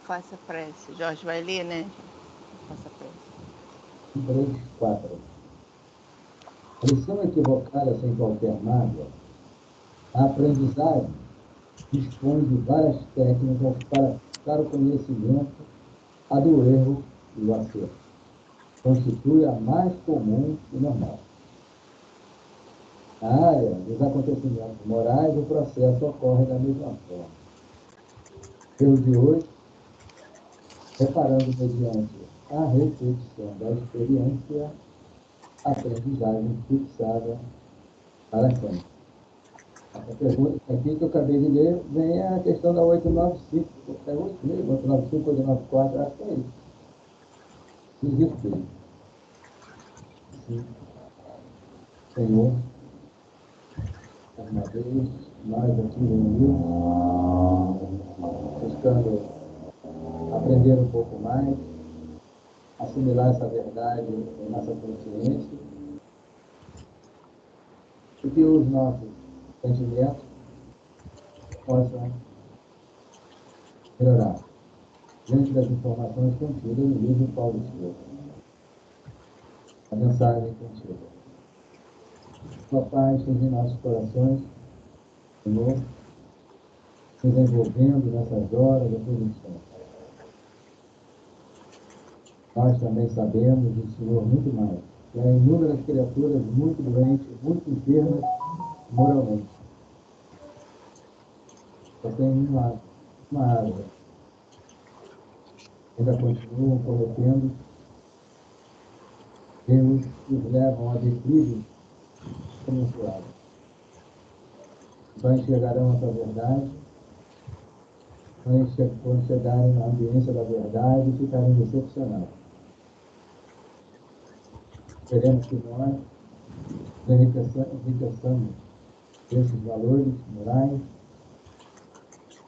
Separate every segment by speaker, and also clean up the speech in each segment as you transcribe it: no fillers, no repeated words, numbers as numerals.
Speaker 1: faça a prece. Jorge vai ler, né? Faça a prece.
Speaker 2: 3, 4. A lição equivocada sem qualquer mágoa. A aprendizagem dispõe de várias técnicas para fixar o conhecimento, a do erro e o acerto. Constitui a mais comum e normal. Na área dos acontecimentos morais, o processo ocorre da mesma forma. Pelo de hoje, reparando mediante a repetição da experiência, a aprendizagem fixada para sempre. A pergunta aqui que eu acabei de ler vem a questão da 895. É 895, 894, acho que é isso. Desespero. Sim. Senhor, mais uma vez, nós aqui reunidos, buscando aprender um pouco mais, assimilar essa verdade em nossa consciência, e que os nossos sentimentos possam melhorar diante das informações contidas no livro Paulo Silva. A mensagem contida. Sua paz esteja em nossos corações, Senhor, nos envolvendo nessas horas da produção. Nós também sabemos, do Senhor, muito mais, que há inúmeras criaturas muito doentes, muito enfermas moralmente. Só tem uma área. Ainda continuam cometendo erros que os levam a declive comensurável. Só enxergarão essa verdade quando chegarem na ambiência da verdade e ficarem decepcionados. Queremos que nós enriqueçamos esses valores morais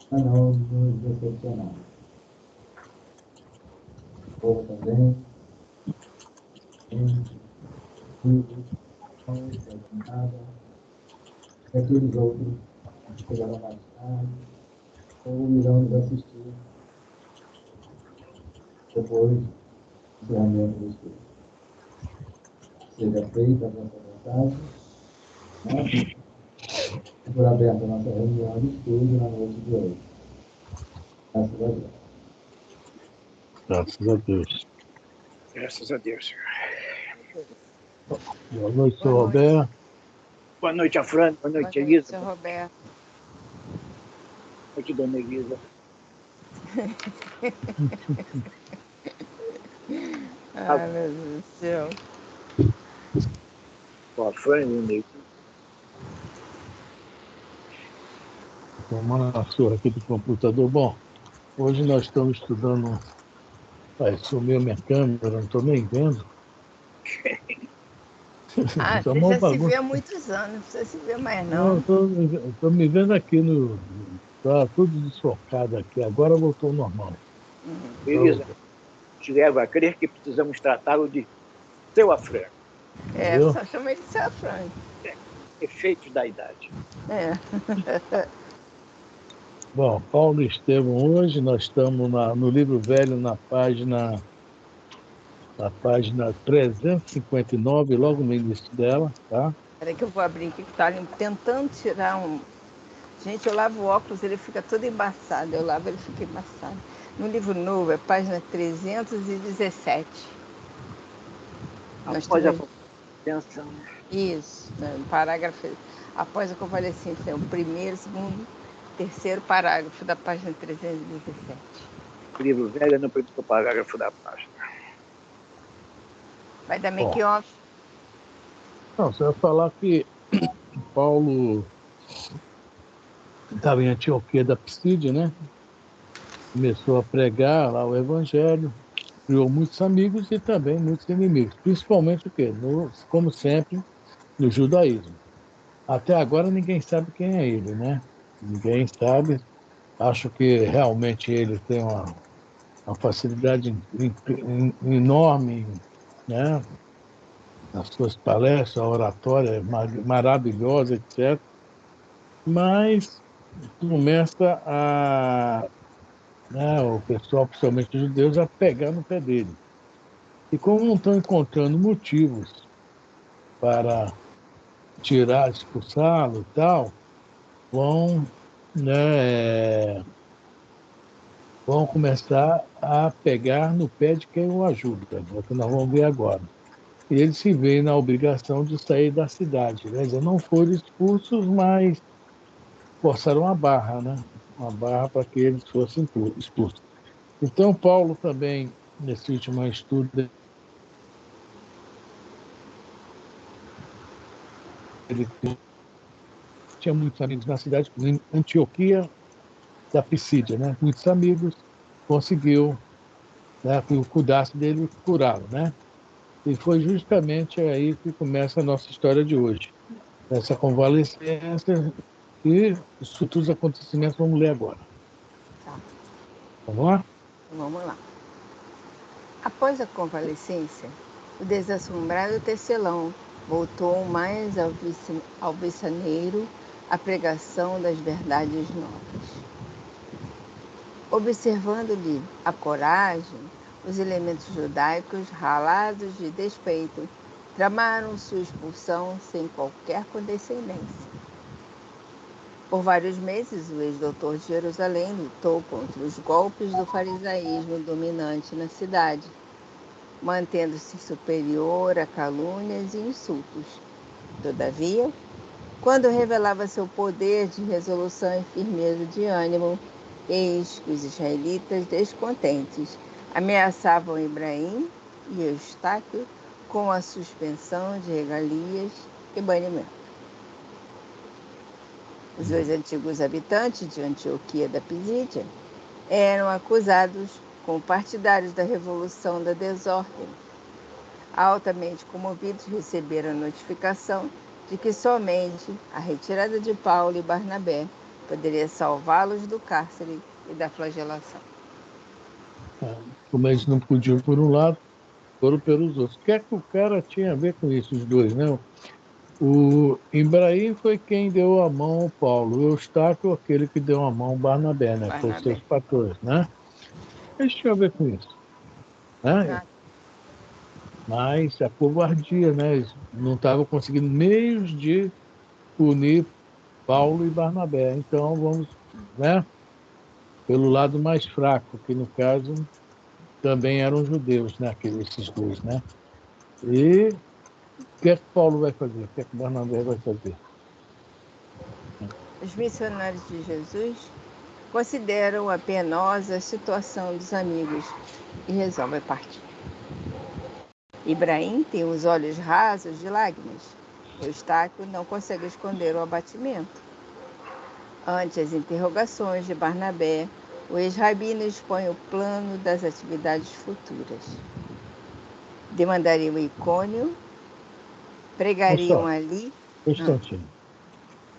Speaker 2: para não nos decepcionarmos. O povo também, filhos, pais, nada, e aqueles outros que chegarão mais tarde ou irão nos assistir depois do encerramento do estudo. Seja feita a nossa vontade, por aberta a nossa reunião de estudo na noite de hoje. Graças a Deus.
Speaker 3: Graças a Deus.
Speaker 4: Graças a Deus.
Speaker 3: Boa noite, seu Roberto.
Speaker 4: Boa noite, Afrânio. Boa noite, Elisa.
Speaker 1: Seu Roberto.
Speaker 4: Boa noite, dona Elisa.
Speaker 1: Ai, meu Deus do céu.
Speaker 4: O Afrânio, dona Elisa.
Speaker 3: Tomando a sua aqui do computador. Bom, hoje nós estamos estudando. Sumiu minha câmera, não estou nem vendo.
Speaker 1: Ah,
Speaker 3: Isso é
Speaker 1: você
Speaker 3: uma
Speaker 1: já se
Speaker 3: bagunça.
Speaker 1: vê há muitos anos, não precisa se ver mais não.
Speaker 3: Estou me vendo aqui no. Está tudo desfocado aqui. Agora voltou ao normal.
Speaker 4: Elisa, te levo a crer que precisamos tratá-lo de seu Afrânio.
Speaker 1: É, só chama ele de seu Afrânio.
Speaker 4: Efeitos da idade.
Speaker 1: É.
Speaker 3: Bom, Paulo Estevão, hoje nós estamos no livro velho, na página 359, logo no início dela, tá?
Speaker 1: Peraí que eu vou abrir aqui, que está tentando tirar um... Gente, eu lavo o óculos, ele fica todo embaçado. Eu lavo, ele fica embaçado. No livro novo, é página 317.
Speaker 4: Após a compreensão.
Speaker 1: Isso, no parágrafo. Após a convalescência, o primeiro, segundo, terceiro parágrafo da página 317.
Speaker 4: O livro velho é no primeiro parágrafo da página.
Speaker 1: Vai dar make-off?
Speaker 3: Não, você vai falar que Paulo estava em Antioquia da Psídia, né? Começou a pregar lá o evangelho, criou muitos amigos e também muitos inimigos, principalmente o quê? Como sempre, no judaísmo. Até agora ninguém sabe quem é ele, né? Ninguém sabe. Acho que realmente ele tem uma facilidade enorme, né? Nas suas palestras, a oratória é maravilhosa, etc. Mas começa né, o pessoal, principalmente os judeus, a pegar no pé dele. E como não estão encontrando motivos para tirar, expulsá-lo e tal, vão, né, vão começar a pegar no pé de quem o ajuda, é o que nós vamos ver agora. E eles se veem na obrigação de sair da cidade. Quer dizer, não foram expulsos, mas forçaram a barra, né? Uma barra para que eles fossem expulsos. Então, Paulo também, nesse último estudo, ele tinha muitos amigos na cidade, em Antioquia da Pisídia, né? Muitos amigos, conseguiu, né, que o cuidasse dele curá-lo, né? E foi justamente aí que começa a nossa história de hoje. Essa convalescência e os futuros acontecimentos vamos ler agora.
Speaker 1: Tá,
Speaker 3: Vamos lá?
Speaker 1: vamos lá. Após a convalescência, o desassombrado tecelão voltou mais alvissaneiro à pregação das verdades novas. Observando-lhe a coragem, os elementos judaicos, ralados de despeito, tramaram sua expulsão sem qualquer condescendência. Por vários meses, o ex-doutor de Jerusalém lutou contra os golpes do farisaísmo dominante na cidade, mantendo-se superior a calúnias e insultos. Todavia, quando revelava seu poder de resolução e firmeza de ânimo, eis que os israelitas descontentes ameaçavam Ibraim e Eustáquio com a suspensão de regalias e banimento. Os dois antigos habitantes de Antioquia da Pisídia eram acusados como partidários da revolução da desordem. Altamente comovidos, receberam a notificação de que somente a retirada de Paulo e Barnabé poderia salvá-los do cárcere e da flagelação.
Speaker 3: Como eles não podiam por um lado, foram pelos outros. O que é que o cara tinha a ver com isso, os dois, né? O Ibrahim foi quem deu a mão ao Paulo, o Eustáquio, aquele que deu a mão ao Barnabé, né? Foram os seus patrões, né? Eles tinham a ver com isso, né? Mas a covardia, né? Eles não estavam conseguindo meios de unir Paulo e Barnabé. Então, vamos, né? Pelo lado mais fraco, que no caso também eram judeus, né? Esses dois, né? E o que é que Paulo vai fazer? O que é que Barnabé vai fazer?
Speaker 1: Os missionários de Jesus consideram a penosa situação dos amigos e resolvem partir. Ibraim tem os olhos rasos de lágrimas. Eustáquio não consegue esconder o abatimento. Ante as interrogações de Barnabé, o ex-rabino expõe o plano das atividades futuras. Demandariam Icônio, pregariam ali.
Speaker 3: Um instantinho.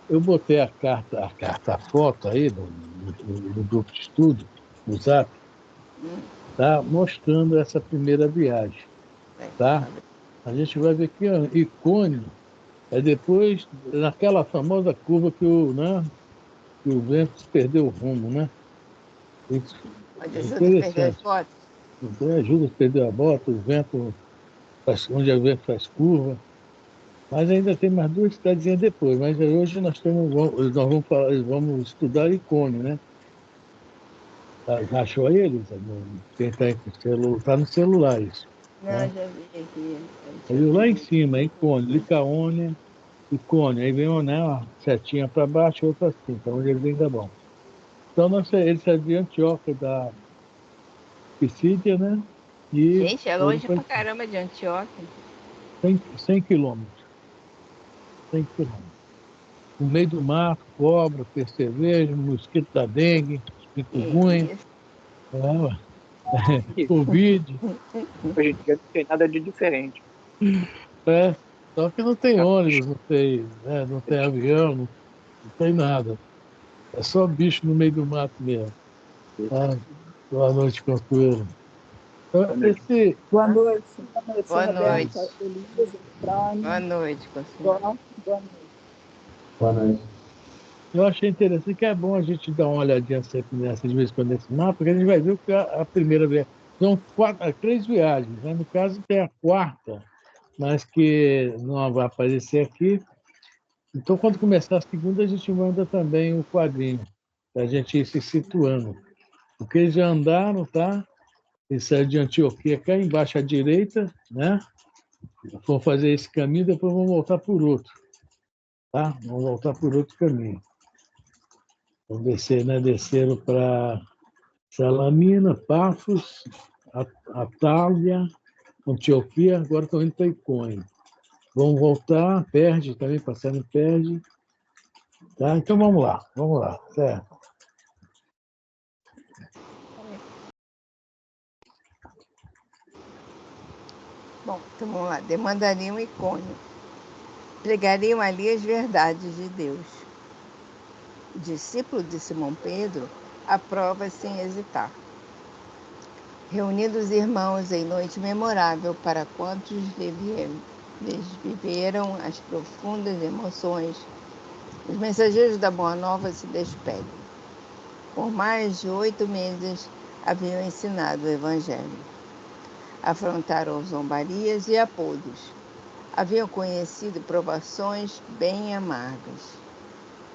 Speaker 3: Eu botei a foto aí no grupo de estudo, no Zap, tá? Mostrando essa primeira viagem, tá? A gente vai ver que Icônio é depois, naquela famosa curva que que o vento perdeu o rumo, né? Isso é interessante. Então, ajuda a perder a bota, o vento, onde o vento faz curva. Mas ainda tem mais duas cidadezinhas depois. Mas hoje vamos estudar Icônio, né? Achou aí, Elisa? Quem está no celular isso.
Speaker 1: Não,
Speaker 3: Né?
Speaker 1: já vi aqui.
Speaker 3: Aí lá em cima, Icônio, Licaônia, Icônio. Aí vem uma setinha para baixo e outra assim. Então, onde ele vem da bom. Então, ele saiu de Antioquia, da Pisídia, né? E
Speaker 1: Gente, é longe pra caramba de Antioquia.
Speaker 3: 100 quilômetros. 100 quilômetros. No meio do mato, cobra, percevejo, mosquito da dengue, chikungunya, Covid.
Speaker 4: Hoje em dia não tem nada de diferente.
Speaker 3: É, só que não tem ônibus, não tem avião, não tem nada. É só bicho no meio do mato mesmo. Ah, boa noite, Consuelo.
Speaker 5: Boa noite.
Speaker 1: Boa noite.
Speaker 5: Elisa,
Speaker 1: Boa noite, Consuelo.
Speaker 5: Boa noite.
Speaker 2: Boa noite.
Speaker 3: Eu achei interessante que é bom a gente dar uma olhadinha sempre nessa, de vez em quando nesse mapa, porque a gente vai ver o que a primeira viagem. São três viagens, né? No caso, tem a quarta, mas que não vai aparecer aqui. Então, quando começar a segunda, a gente manda também o quadrinho, para a gente ir se situando. Porque eles já andaram, tá? Eles saíram de Antioquia, cá embaixo à direita, né? Vão fazer esse caminho, depois vão voltar por outro, tá? Vão voltar por outro caminho. Vão descer, né? Desceram para Salamina, Pafos, Atália, Antioquia, agora estão indo para Icônio. Vão voltar, Perge também, passando em Perge. Tá? Então vamos lá, certo?
Speaker 1: Bom, então vamos lá. Demandariam Icônio. Pregariam ali as verdades de Deus. O discípulo de Simão Pedro aprova sem hesitar. Reunidos irmãos em noite memorável para quantos viveram as profundas emoções, os mensageiros da Boa Nova se despedem. Por mais de 8 meses haviam ensinado o Evangelho. Afrontaram zombarias e apodos. Haviam conhecido provações bem amargas.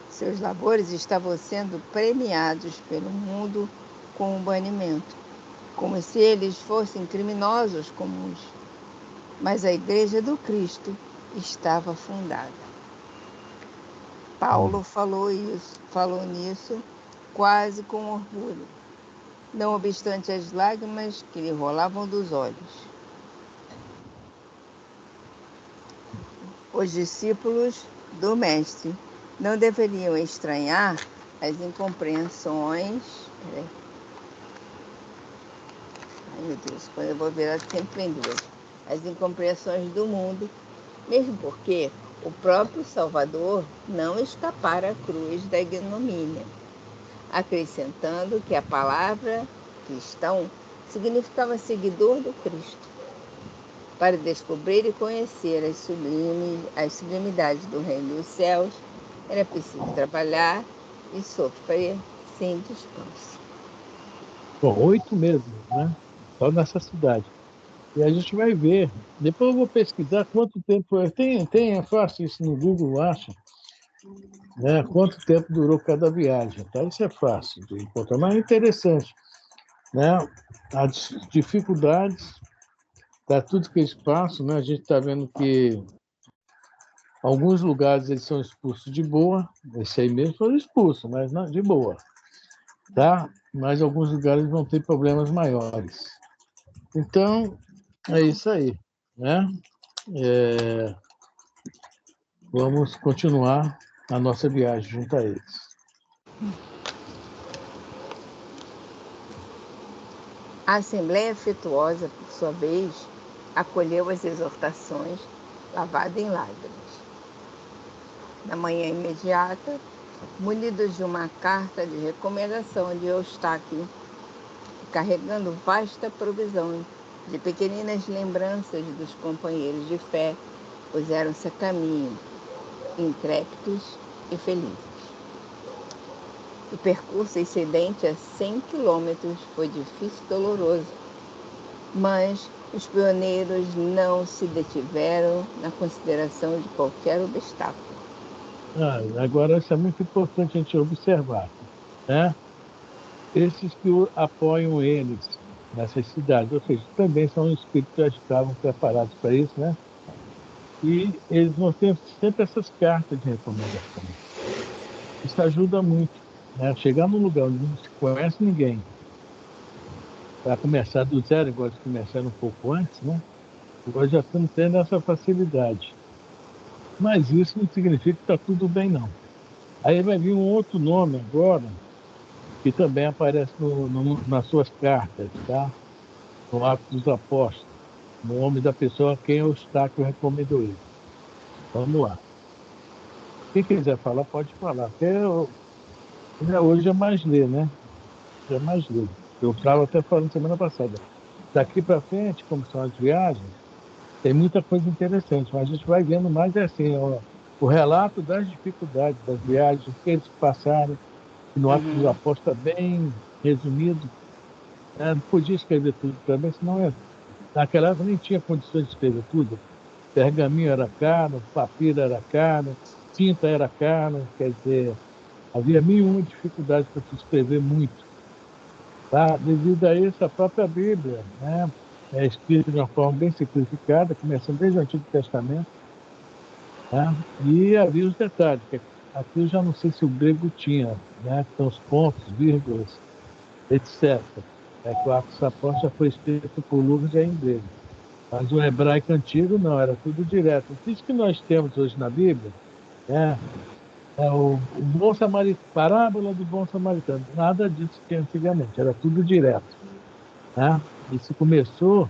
Speaker 1: Seus labores estavam sendo premiados pelo mundo com o banimento, como se eles fossem criminosos comuns. Mas a Igreja do Cristo estava fundada. Paulo falou nisso quase com orgulho, não obstante as lágrimas que lhe rolavam dos olhos. Os discípulos do Mestre não deveriam estranhar as incompreensões. Ai, meu Deus, quando eu vou virar sempre em duas. As incompreensões do mundo, mesmo porque o próprio Salvador não escapara à cruz da ignomínia, acrescentando que a palavra cristão significava seguidor do Cristo. Para descobrir e conhecer as sublimidades do reino dos céus, era preciso trabalhar e sofrer sem descanso.
Speaker 3: Bom, 8 meses, né? Só nessa cidade. E a gente vai ver. Depois eu vou pesquisar quanto tempo. Eu faço isso no Google, acho, né? Quanto tempo durou cada viagem. Tá? Isso é fácil de encontrar, mas é interessante, né? As dificuldades, tá? Tudo que eles passam, né? A gente está vendo que alguns lugares eles são expulsos de boa. Esse aí mesmo foram expulsos, mas não, de boa, tá? Mas alguns lugares vão ter problemas maiores. Então, é isso aí, né? Vamos continuar a nossa viagem junto a eles.
Speaker 1: A Assembleia Afetuosa, por sua vez, acolheu as exortações, lavada em lágrimas. Na manhã imediata, munidos de uma carta de recomendação de Eustáquio, carregando vasta provisão de pequeninas lembranças dos companheiros de fé, puseram-se a caminho, intrépidos e felizes. O percurso excedente a 100 quilômetros foi difícil e doloroso, mas os pioneiros não se detiveram na consideração de qualquer obstáculo.
Speaker 3: Agora, isso é muito importante a gente observar, né? Esses que apoiam eles nessas cidades, ou seja, também são espíritos que já estavam preparados para isso, né? E eles vão ter sempre essas cartas de recomendação. Isso ajuda muito, né? Chegar num lugar onde não se conhece ninguém, para começar do zero, igual de começar um pouco antes, né? Agora já estamos tendo essa facilidade. Mas isso não significa que está tudo bem, não. Aí vai vir um outro nome agora, que também aparece nas suas cartas, tá? No Atos dos Apóstolos, no nome da pessoa a quem Eustáquio recomendou ele. Vamos lá. Quem quiser falar, pode falar. Hoje é mais ler, né? É mais ler. Eu estava até falando semana passada. Daqui para frente, como são as viagens, tem muita coisa interessante, mas a gente vai vendo mais assim, ó, o relato das dificuldades das viagens que eles passaram, que no Atos dos Apóstolos é bem resumido. Não podia escrever tudo também, senão naquela época nem tinha condições de escrever tudo. Pergaminho era caro, papiro era caro, tinta era caro, quer dizer, havia mil e uma dificuldades para se escrever muito. Tá? Devido a isso, a própria Bíblia, né, é escrita de uma forma bem simplificada, começando desde o Antigo Testamento, né? E havia os detalhes, que aqui eu já não sei se o grego tinha, né? Então, os pontos, vírgulas, etc. É que o Atos dos Apóstolos já foi escrito por Lucas já em grego. Mas o hebraico antigo não, era tudo direto. Isso que nós temos hoje na Bíblia, né? É o bom samaritano, parábola do bom samaritano. Nada disso que antigamente, era tudo direto. Né? Isso começou,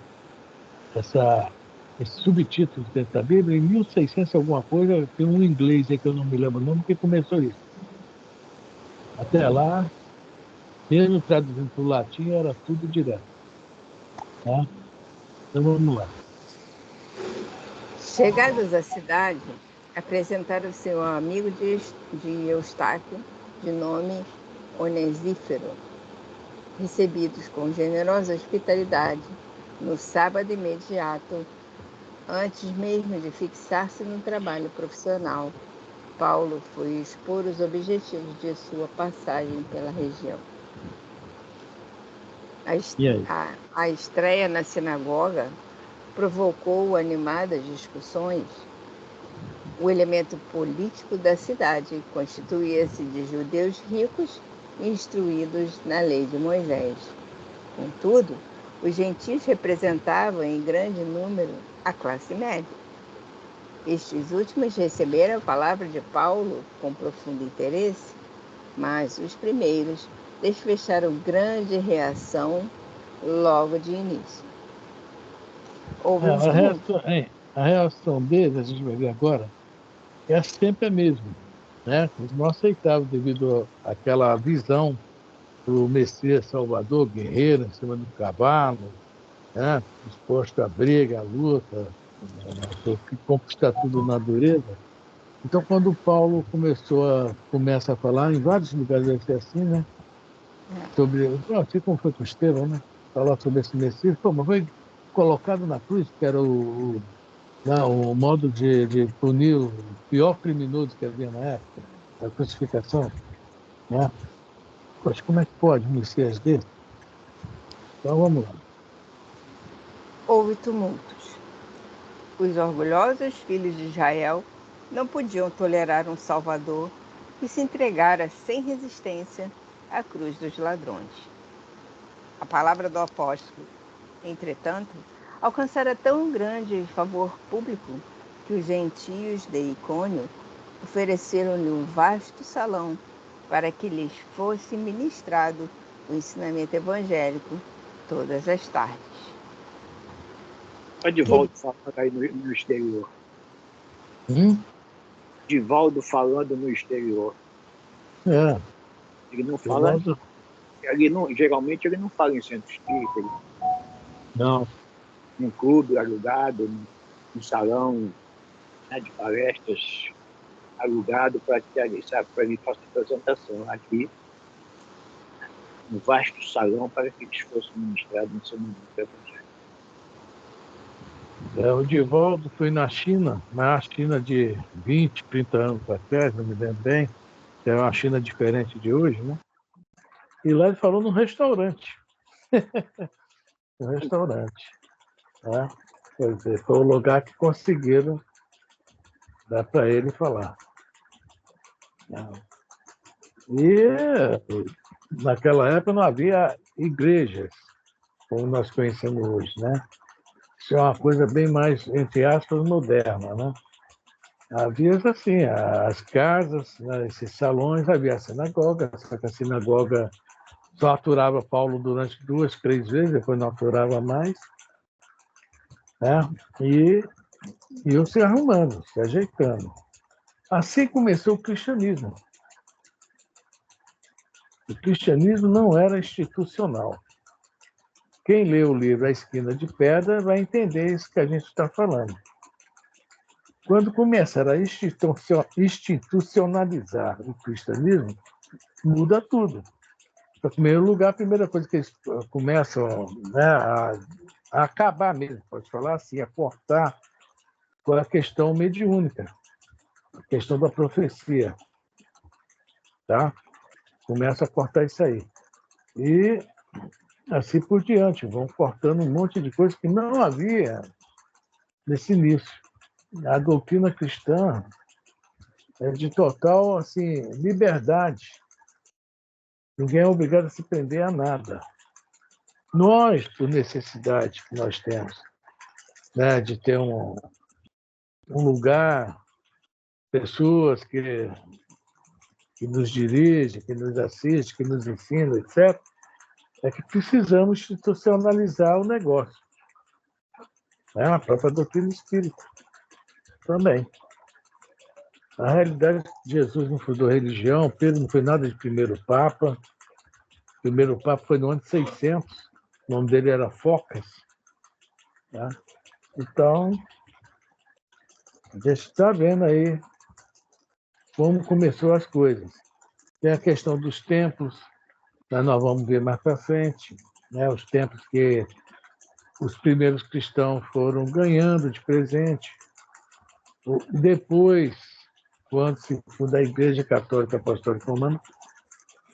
Speaker 3: esse subtítulo dentro da Bíblia, em 1600 alguma coisa, tem um inglês aí que eu não me lembro o nome, que começou isso. Até lá, mesmo traduzindo para o latim, era tudo direto. Tá? Então vamos lá.
Speaker 1: Chegados à cidade, apresentaram-se ao amigo de Eustáquio, de nome Onesífero, recebidos com generosa hospitalidade no sábado imediato, antes mesmo de fixar-se no trabalho profissional. Paulo foi expor os objetivos de sua passagem pela região. A estreia na sinagoga provocou animadas discussões. O elemento político da cidade constituía-se de judeus ricos e instruídos na lei de Moisés. Contudo, os gentios representavam em grande número a classe média. Estes últimos receberam a palavra de Paulo com profundo interesse, mas os primeiros desfecharam grande reação logo de início.
Speaker 3: A reação deles, a gente vai ver agora, é sempre a mesma. Né? Eles não aceitavam devido àquela visão do Messias Salvador, guerreiro, em cima do cavalo, né? Disposto à briga, à luta, conquistar tudo na dureza. Então, quando Paulo começa a falar, em vários lugares vai ser assim, né? Sobre, assim como foi com Estevão, né? Falar sobre esse Messias, pô, mas foi colocado na cruz, que era o modo de punir o pior criminoso que havia na época, a crucificação, né? Poxa, como é que pode um Messias desse? Então, vamos lá.
Speaker 1: Houve tumultos. Os orgulhosos filhos de Israel não podiam tolerar um Salvador que se entregara sem resistência à cruz dos ladrões. A palavra do apóstolo, entretanto, alcançara tão grande favor público que os gentios de Icônio ofereceram-lhe um vasto salão para que lhes fosse ministrado o ensinamento evangélico todas as tardes.
Speaker 4: Olha Divaldo falando aí no exterior. Divaldo falando no exterior.
Speaker 3: É.
Speaker 4: Ele não fala. Geralmente ele não fala em centro espírita.
Speaker 3: Não.
Speaker 4: Num clube alugado, num salão, né, de palestras alugado para ele fazer apresentação. Aqui, um vasto salão para que eles fossem ministrados no seu momento evangelho.
Speaker 3: O Divaldo foi na China, mas a China de 20, 30 anos atrás, não me lembro bem, que é uma China diferente de hoje, né? E lá ele falou num restaurante. Um restaurante. Né? Quer dizer, foi o lugar que conseguiram dar para ele falar. E naquela época não havia igrejas, como nós conhecemos hoje, né? Isso é uma coisa bem mais, entre aspas, moderna, né? Havia, assim, as casas, né, esses salões, havia a sinagoga, só que a sinagoga só aturava Paulo durante 2, 3 vezes, depois não aturava mais, né? E iam se arrumando, se ajeitando. Assim começou o cristianismo. O cristianismo não era institucional. Quem lê o livro A Esquina de Pedra vai entender isso que a gente está falando. Quando começaram a institucionalizar o cristianismo, muda tudo. Em primeiro lugar, a primeira coisa que eles começam, né, a acabar mesmo, pode falar assim, a cortar com a questão mediúnica, a questão da profecia. Tá? Começa a cortar isso aí. E assim por diante, vão cortando um monte de coisas que não havia nesse início. A doutrina cristã é de total assim, liberdade. Ninguém é obrigado a se prender a nada. Nós, por necessidade que nós temos, né, de ter um lugar, pessoas que nos dirigem, que nos assistem, que nos ensinam, etc., é que precisamos institucionalizar o negócio. Né? A própria doutrina espírita também. Na realidade, Jesus não fundou religião, Pedro não foi nada de primeiro Papa. O primeiro Papa foi no ano de 600, o nome dele era Focas. Tá? Então, a gente está vendo aí como começou as coisas. Tem a questão dos templos, né? Nós vamos ver mais para frente, né? Os templos que os primeiros cristãos foram ganhando de presente. Depois, quando se funda a Igreja Católica Apostólica Romana,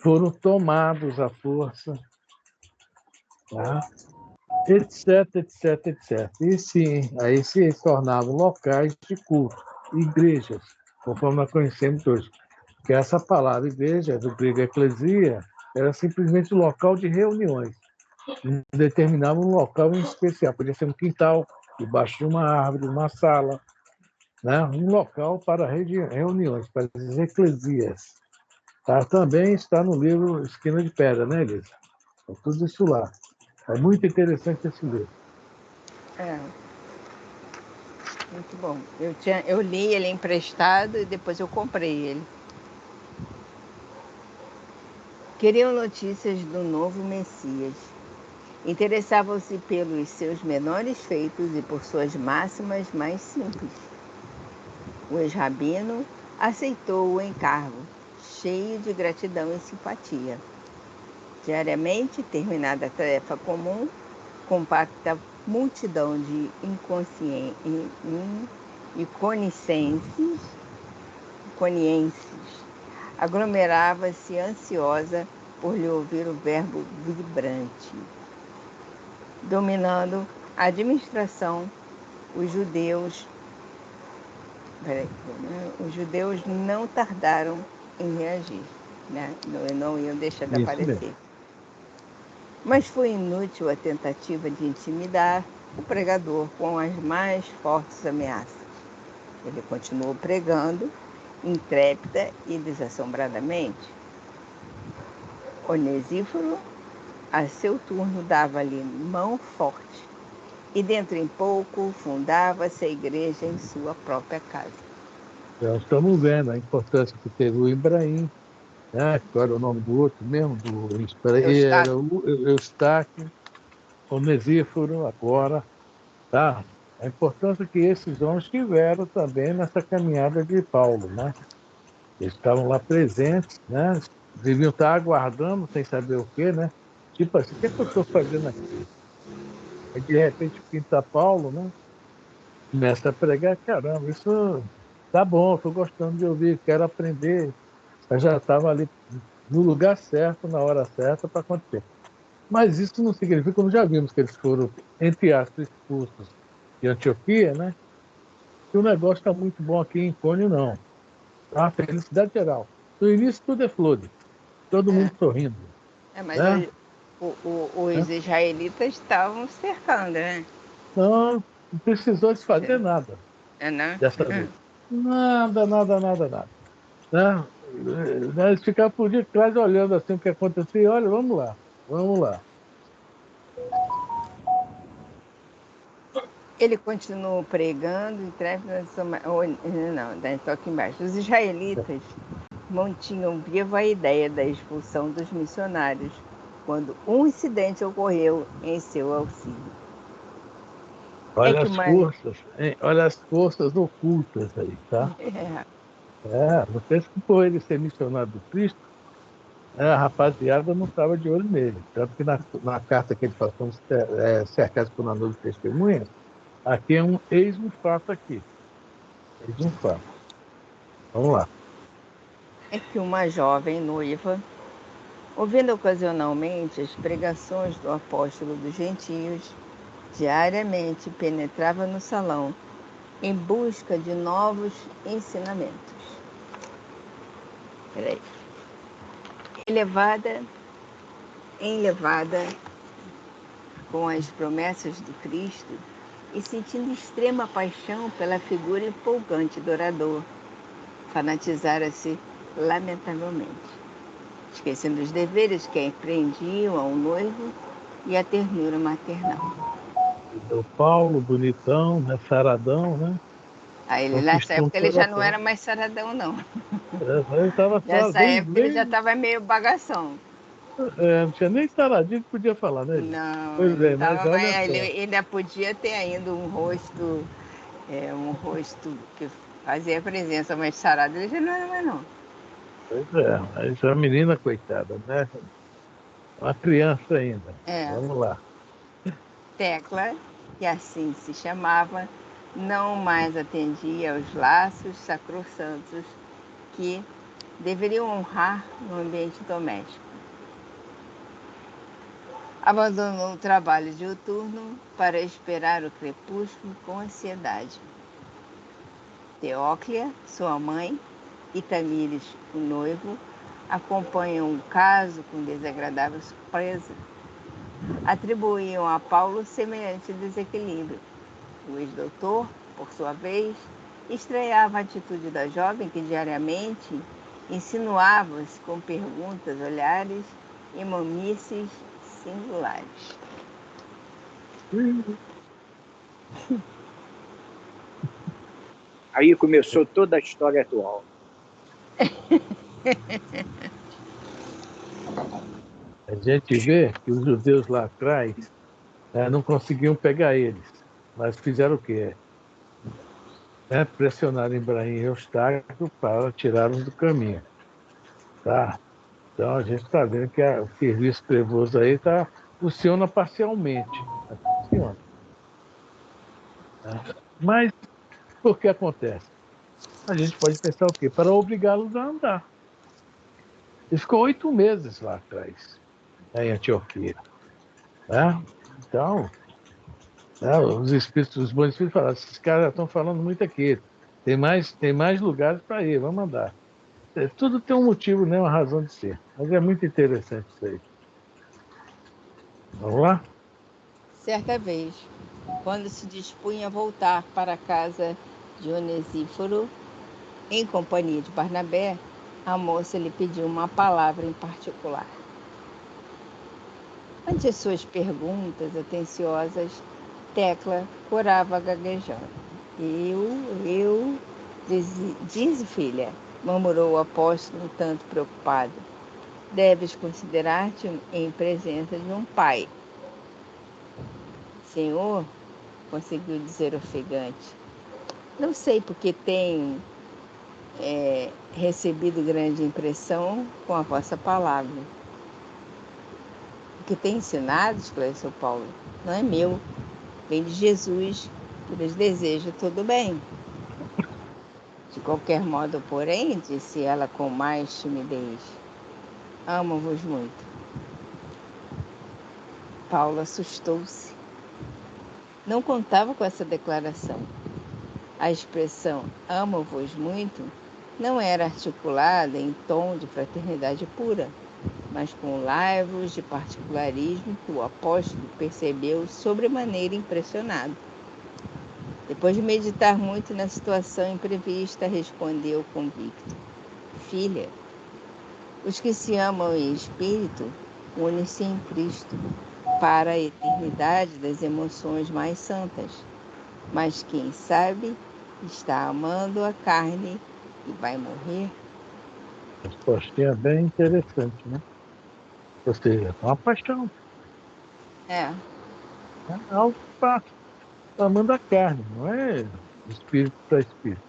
Speaker 3: foram tomados à força, tá? Etc, etc, etc. E sim, aí se tornavam locais de culto, igrejas, conforme nós conhecemos hoje. Que essa palavra igreja, do grego eclesia, era simplesmente local de reuniões. Não determinava um local em especial, podia ser um quintal, debaixo de uma árvore, uma sala, né? Um local para reuniões, para as eclesias. Tá? Também está no livro Esquina de Pedra, né, Elisa? É tudo isso lá. É muito interessante esse livro.
Speaker 1: É, muito bom. Eu li ele emprestado e depois eu comprei ele. Queriam notícias do novo Messias. Interessavam-se pelos seus menores feitos e por suas máximas mais simples. O ex-rabino aceitou o encargo, cheio de gratidão e simpatia. Diariamente, terminada a tarefa comum, compacta multidão de iconienses aglomerava-se ansiosa por lhe ouvir o verbo vibrante. Dominando a administração, os judeus não tardaram em reagir, né? Não iam deixar de aparecer. Mas foi inútil a tentativa de intimidar o pregador com as mais fortes ameaças. Ele continuou pregando, intrépida e desassombradamente. Onesíforo, a seu turno, dava-lhe mão forte, e dentro em pouco fundava-se a igreja em sua própria casa.
Speaker 3: Nós estamos vendo a importância que teve o Ibrahim, né? Qual era o nome do outro mesmo? Era o Eustáquio, Onesíforo, agora. Tá? A importância que esses homens tiveram também nessa caminhada de Paulo, né? Eles estavam lá presentes, né? Deviam estar aguardando, sem saber o quê, né? Tipo assim, o que é que eu estou fazendo aqui? Aí, de repente, pinta Paulo, né? Começa a pregar, caramba, isso tá bom, estou gostando de ouvir, quero aprender. Eu já estava ali no lugar certo, na hora certa para acontecer. Mas isso não significa, como já vimos, que eles foram, entre aspas, expulsos de Antioquia, né? Que o negócio está muito bom aqui em Icônio, não. Tá? Felicidade geral. No início tudo é flores, todo mundo sorrindo.
Speaker 1: Mas
Speaker 3: Né?
Speaker 1: os israelitas estavam cercando, né?
Speaker 3: Não precisou se fazer nada
Speaker 1: Não?
Speaker 3: dessa vez. Nada, nada, nada, nada. Né? Eles ficavam por detrás olhando assim o que acontecia. Olha, vamos lá, vamos lá.
Speaker 1: Ele continuou pregando e estou aqui embaixo. Os israelitas mantinham viva a ideia da expulsão dos missionários quando um incidente ocorreu em seu auxílio. É
Speaker 3: Olha
Speaker 1: que
Speaker 3: as
Speaker 1: uma.
Speaker 3: forças, hein? Olha as forças ocultas aí, tá?
Speaker 1: É,
Speaker 3: Não pensa que por ele ser missionário do Cristo, a rapaziada não estava de olho nele. Tanto que na carta que ele faz, estamos cercados por uma nuvem de testemunhas, aqui eis um fato aqui. Eis um fato. Vamos lá.
Speaker 1: é que uma jovem noiva, ouvindo ocasionalmente as pregações do apóstolo dos gentios, diariamente penetrava no salão em busca de novos ensinamentos. Peraí. Enlevada com as promessas do Cristo e sentindo extrema paixão pela figura empolgante do orador, fanatizara-se lamentavelmente, esquecendo os deveres que a empreendiam ao noivo e a ternura maternal.
Speaker 3: O Paulo, bonitão, né? Saradão, né?
Speaker 1: Aí, nessa
Speaker 3: Conquistou um
Speaker 1: época ele já não
Speaker 3: coração.
Speaker 1: era mais saradão, não.
Speaker 3: Ele estava
Speaker 1: Nessa época ele já estava meio bagação.
Speaker 3: não tinha nem saradinho que podia falar, né, gente?
Speaker 1: Não,
Speaker 3: Pois
Speaker 1: ele
Speaker 3: é, mas
Speaker 1: tava
Speaker 3: olha
Speaker 1: mais, ele
Speaker 3: só.
Speaker 1: ainda podia ter ainda um rosto que fazia presença, mas sarado ele já não era mais não.
Speaker 3: Pois é, mas a menina, coitada, né? Uma criança ainda.
Speaker 1: É,
Speaker 3: Vamos lá.
Speaker 1: Tecla, que assim se chamava, não mais atendia aos laços sacrossantos que deveriam honrar no ambiente doméstico. Abandonou o trabalho diuturno para esperar o crepúsculo com ansiedade. Teóclia, sua mãe, e Tamires, o noivo, acompanham o caso com desagradável surpresa. Atribuíam a Paulo semelhante desequilíbrio. O ex-doutor, por sua vez, estranhava a atitude da jovem que diariamente insinuava-se com perguntas, olhares e mamices singulares.
Speaker 4: Aí começou toda a história atual.
Speaker 3: A gente vê que os judeus lá atrás não conseguiam pegar eles, mas fizeram o quê? Pressionaram Ibrahim e Eustáquio para tirá-los do caminho. Tá? Então a gente está vendo que o serviço trevoso aí funciona parcialmente. Funciona. Tá? Mas o que acontece? A gente pode pensar o quê? Para obrigá-los a andar. Ele ficou 8 meses lá atrás, em Antioquia. Né? Então, os espíritos, os bons espíritos falaram, esses caras estão falando muito aqui. Tem mais lugares para ir, vamos andar. Tudo tem um motivo, né, uma razão de ser. Mas é muito interessante isso aí. Vamos lá?
Speaker 1: Certa vez, quando se dispunha a voltar para a casa de Onesíforo, em companhia de Barnabé, a moça lhe pediu uma palavra em particular. Ante suas perguntas atenciosas, Tecla corava gaguejando. Diz, filha, murmurou o apóstolo um tanto preocupado. Deves considerar-te em presença de um pai. Senhor, conseguiu dizer ofegante, não sei porque tenho recebido grande impressão com a vossa palavra. O que tem ensinado, esclareceu Paulo, não é meu, vem de Jesus, que nos deseja todo bem. De qualquer modo, porém, disse ela com mais timidez, amo-vos muito. Paulo assustou-se. Não contava com essa declaração. A expressão amo-vos muito não era articulada em tom de fraternidade pura, mas com laivos de particularismo que o apóstolo percebeu sobremaneira impressionado. Depois de meditar muito na situação imprevista, respondeu convicto: Filha, os que se amam em espírito unem-se em Cristo para a eternidade das emoções mais santas. Mas quem sabe está amando a carne e vai morrer?
Speaker 3: Respostinha bem interessante, né? Ou seja, uma paixão.
Speaker 1: É,
Speaker 3: Né? Algo fácil. amando a carne, não é de espírito para espírito.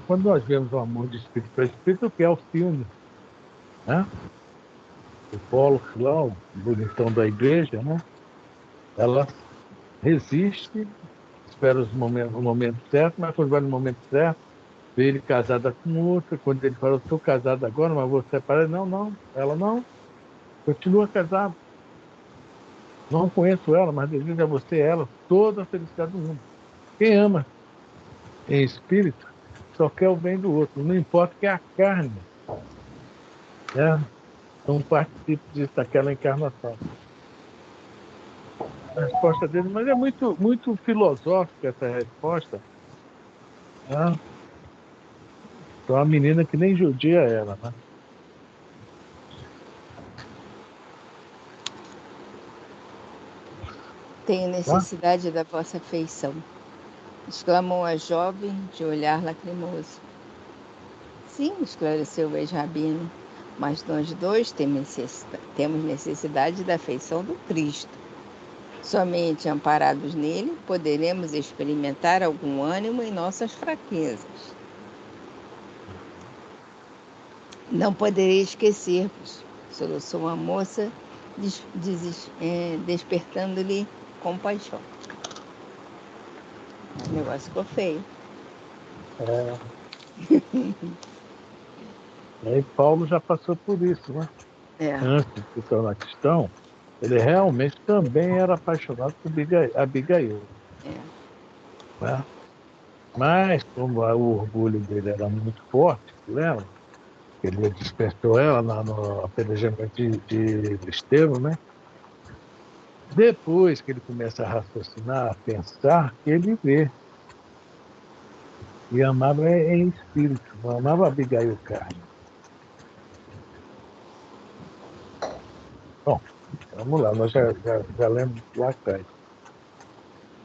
Speaker 3: Quando nós vemos o amor de espírito para espírito, o que é o filme, né? O Paulo, lá, o bonitão da igreja, né? Ela resiste, espera o momento certo, mas quando vai no momento certo, vê ele casada com outra. Quando ele fala, estou casado agora, mas vou separar. Não, não. Ela não. Continua casada. Não conheço ela, mas desejo a você ela toda a felicidade do mundo. Quem ama em espírito só quer o bem do outro. Não importa que é a carne, né? Não participe disso, daquela encarnação. A resposta dele, mas é muito, muito filosófica essa resposta, né? Então, uma menina que nem judia ela, né?
Speaker 1: Tenho
Speaker 3: Tá?
Speaker 1: necessidade da vossa afeição, exclamou a jovem de olhar lacrimoso. Sim, esclareceu o ex-rabino, mas nós dois temos necessidade da afeição do Cristo. Somente amparados nele poderemos experimentar algum ânimo em nossas fraquezas. Não poderei esquecer-vos, soluçou a moça, despertando-lhe compaixão. O negócio ficou feio.
Speaker 3: Aí Paulo já passou por isso, né?
Speaker 1: É,
Speaker 3: Antes de se tornar cristão, ele realmente também era apaixonado por Abigail,
Speaker 1: é.
Speaker 3: né? Mas, como o orgulho dele era muito forte por ela, ele despertou ela no apedrejamento de Estevão, né? Depois que ele começa a raciocinar, a pensar, ele vê e amava em espírito, não amava Abigail carne. Bom, vamos lá, nós já lemos lá atrás.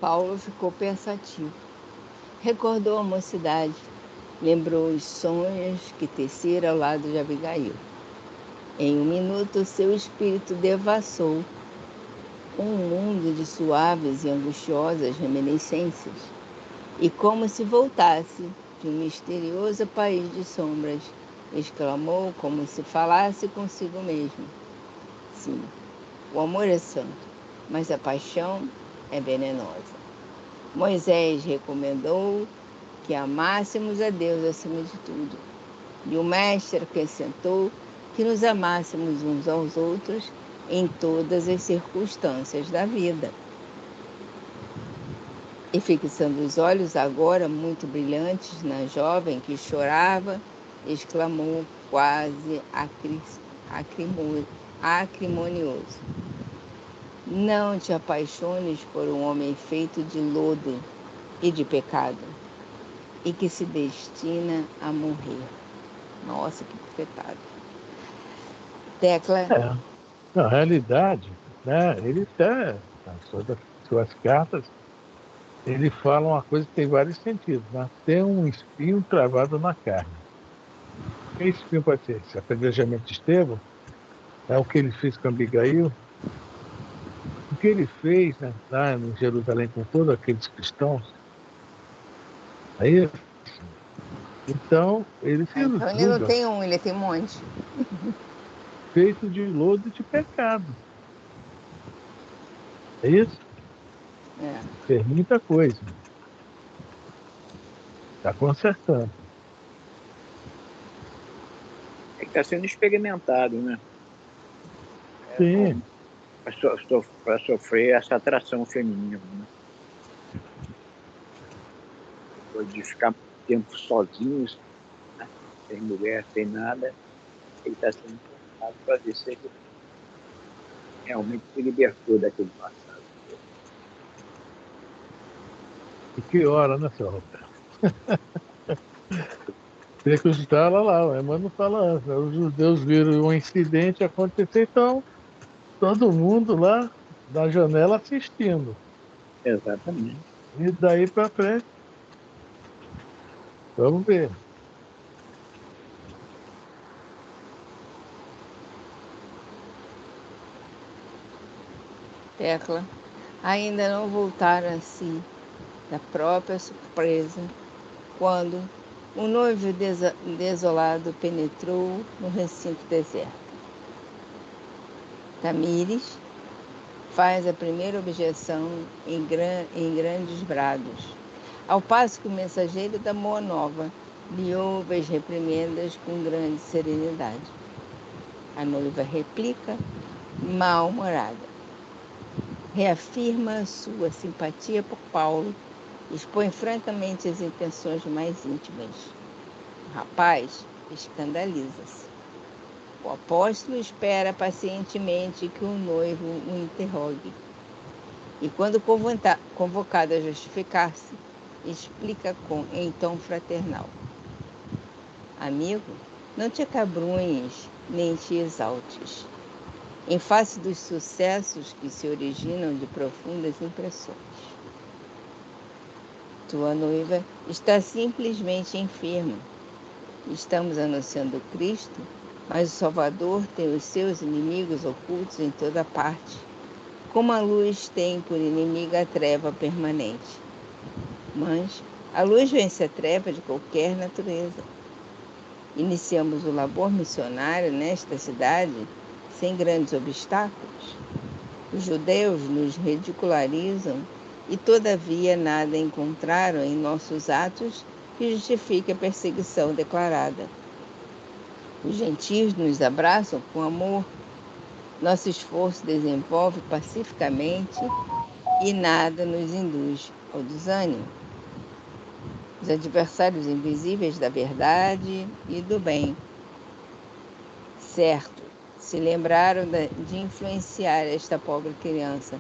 Speaker 1: Paulo ficou pensativo. Recordou a mocidade, lembrou os sonhos que tecera ao lado de Abigail. Em um minuto, seu espírito devassou um mundo de suaves e angustiosas reminiscências, e como se voltasse de um misterioso país de sombras, exclamou como se falasse consigo mesmo. Sim, o amor é santo, mas a paixão é venenosa. Moisés recomendou que amássemos a Deus acima de tudo, e o Mestre acrescentou que nos amássemos uns aos outros em todas as circunstâncias da vida. E fixando os olhos agora muito brilhantes na jovem que chorava, exclamou quase acrimonioso: Não te apaixones por um homem feito de lodo e de pecado, e que se destina a morrer. Nossa, que bufetada. Tecla.
Speaker 3: Na realidade, né, ele até, nas suas cartas, ele fala uma coisa que tem vários sentidos, né? Tem um espinho travado na carne. Que espinho pode ser? Esse apedrejamento de Estevão é o que ele fez com Abigail, o que ele fez, né, lá em Jerusalém com todos aqueles cristãos. Aí, então, ele se
Speaker 1: Então ele não
Speaker 3: julga
Speaker 1: tem um, ele tem um monte.
Speaker 3: feito de lodo de pecado. É isso?
Speaker 1: É.
Speaker 3: Fez muita coisa. Está consertando.
Speaker 4: É que está sendo experimentado, né?
Speaker 3: Sim.
Speaker 4: Para sofrer essa atração feminina, né? Depois de ficar muito tempo sozinho, né? Sem mulher, sem nada, ele está sendo tentado para ver se ele realmente se libertou daquele passado.
Speaker 3: E que hora, né, seu Roberto? Tem que estar lá, o Emmanuel fala antes, né? Os judeus viram um incidente acontecer, então todo mundo lá na janela assistindo.
Speaker 4: Exatamente.
Speaker 3: E daí para frente, vamos ver.
Speaker 1: Tecla. ainda não voltaram a si da própria surpresa, quando um noivo desolado penetrou no recinto deserto. Tamires faz a primeira objeção em grandes brados, ao passo que o mensageiro da boa nova lhe ouve as reprimendas com grande serenidade. A noiva replica, mal-humorada. Reafirma sua simpatia por Paulo e expõe francamente as intenções mais íntimas. O rapaz escandaliza-se. O apóstolo espera pacientemente que o noivo o interrogue. E quando convocado a justificar-se, explica em tom fraternal. Amigo, não te acabrunhes, nem te exaltes, em face dos sucessos que se originam de profundas impressões. Tua noiva está simplesmente enferma. Estamos anunciando Cristo, mas o Salvador tem os seus inimigos ocultos em toda parte, como a luz tem por inimiga a treva permanente. Mas a luz vence a treva de qualquer natureza. Iniciamos o labor missionário nesta cidade sem grandes obstáculos. Os judeus nos ridicularizam e, todavia, nada encontraram em nossos atos que justifique a perseguição declarada. Os gentios nos abraçam com amor. Nosso esforço desenvolve pacificamente e nada nos induz ao desânimo. Os adversários invisíveis da verdade e do bem, certo, se lembraram de influenciar esta pobre criança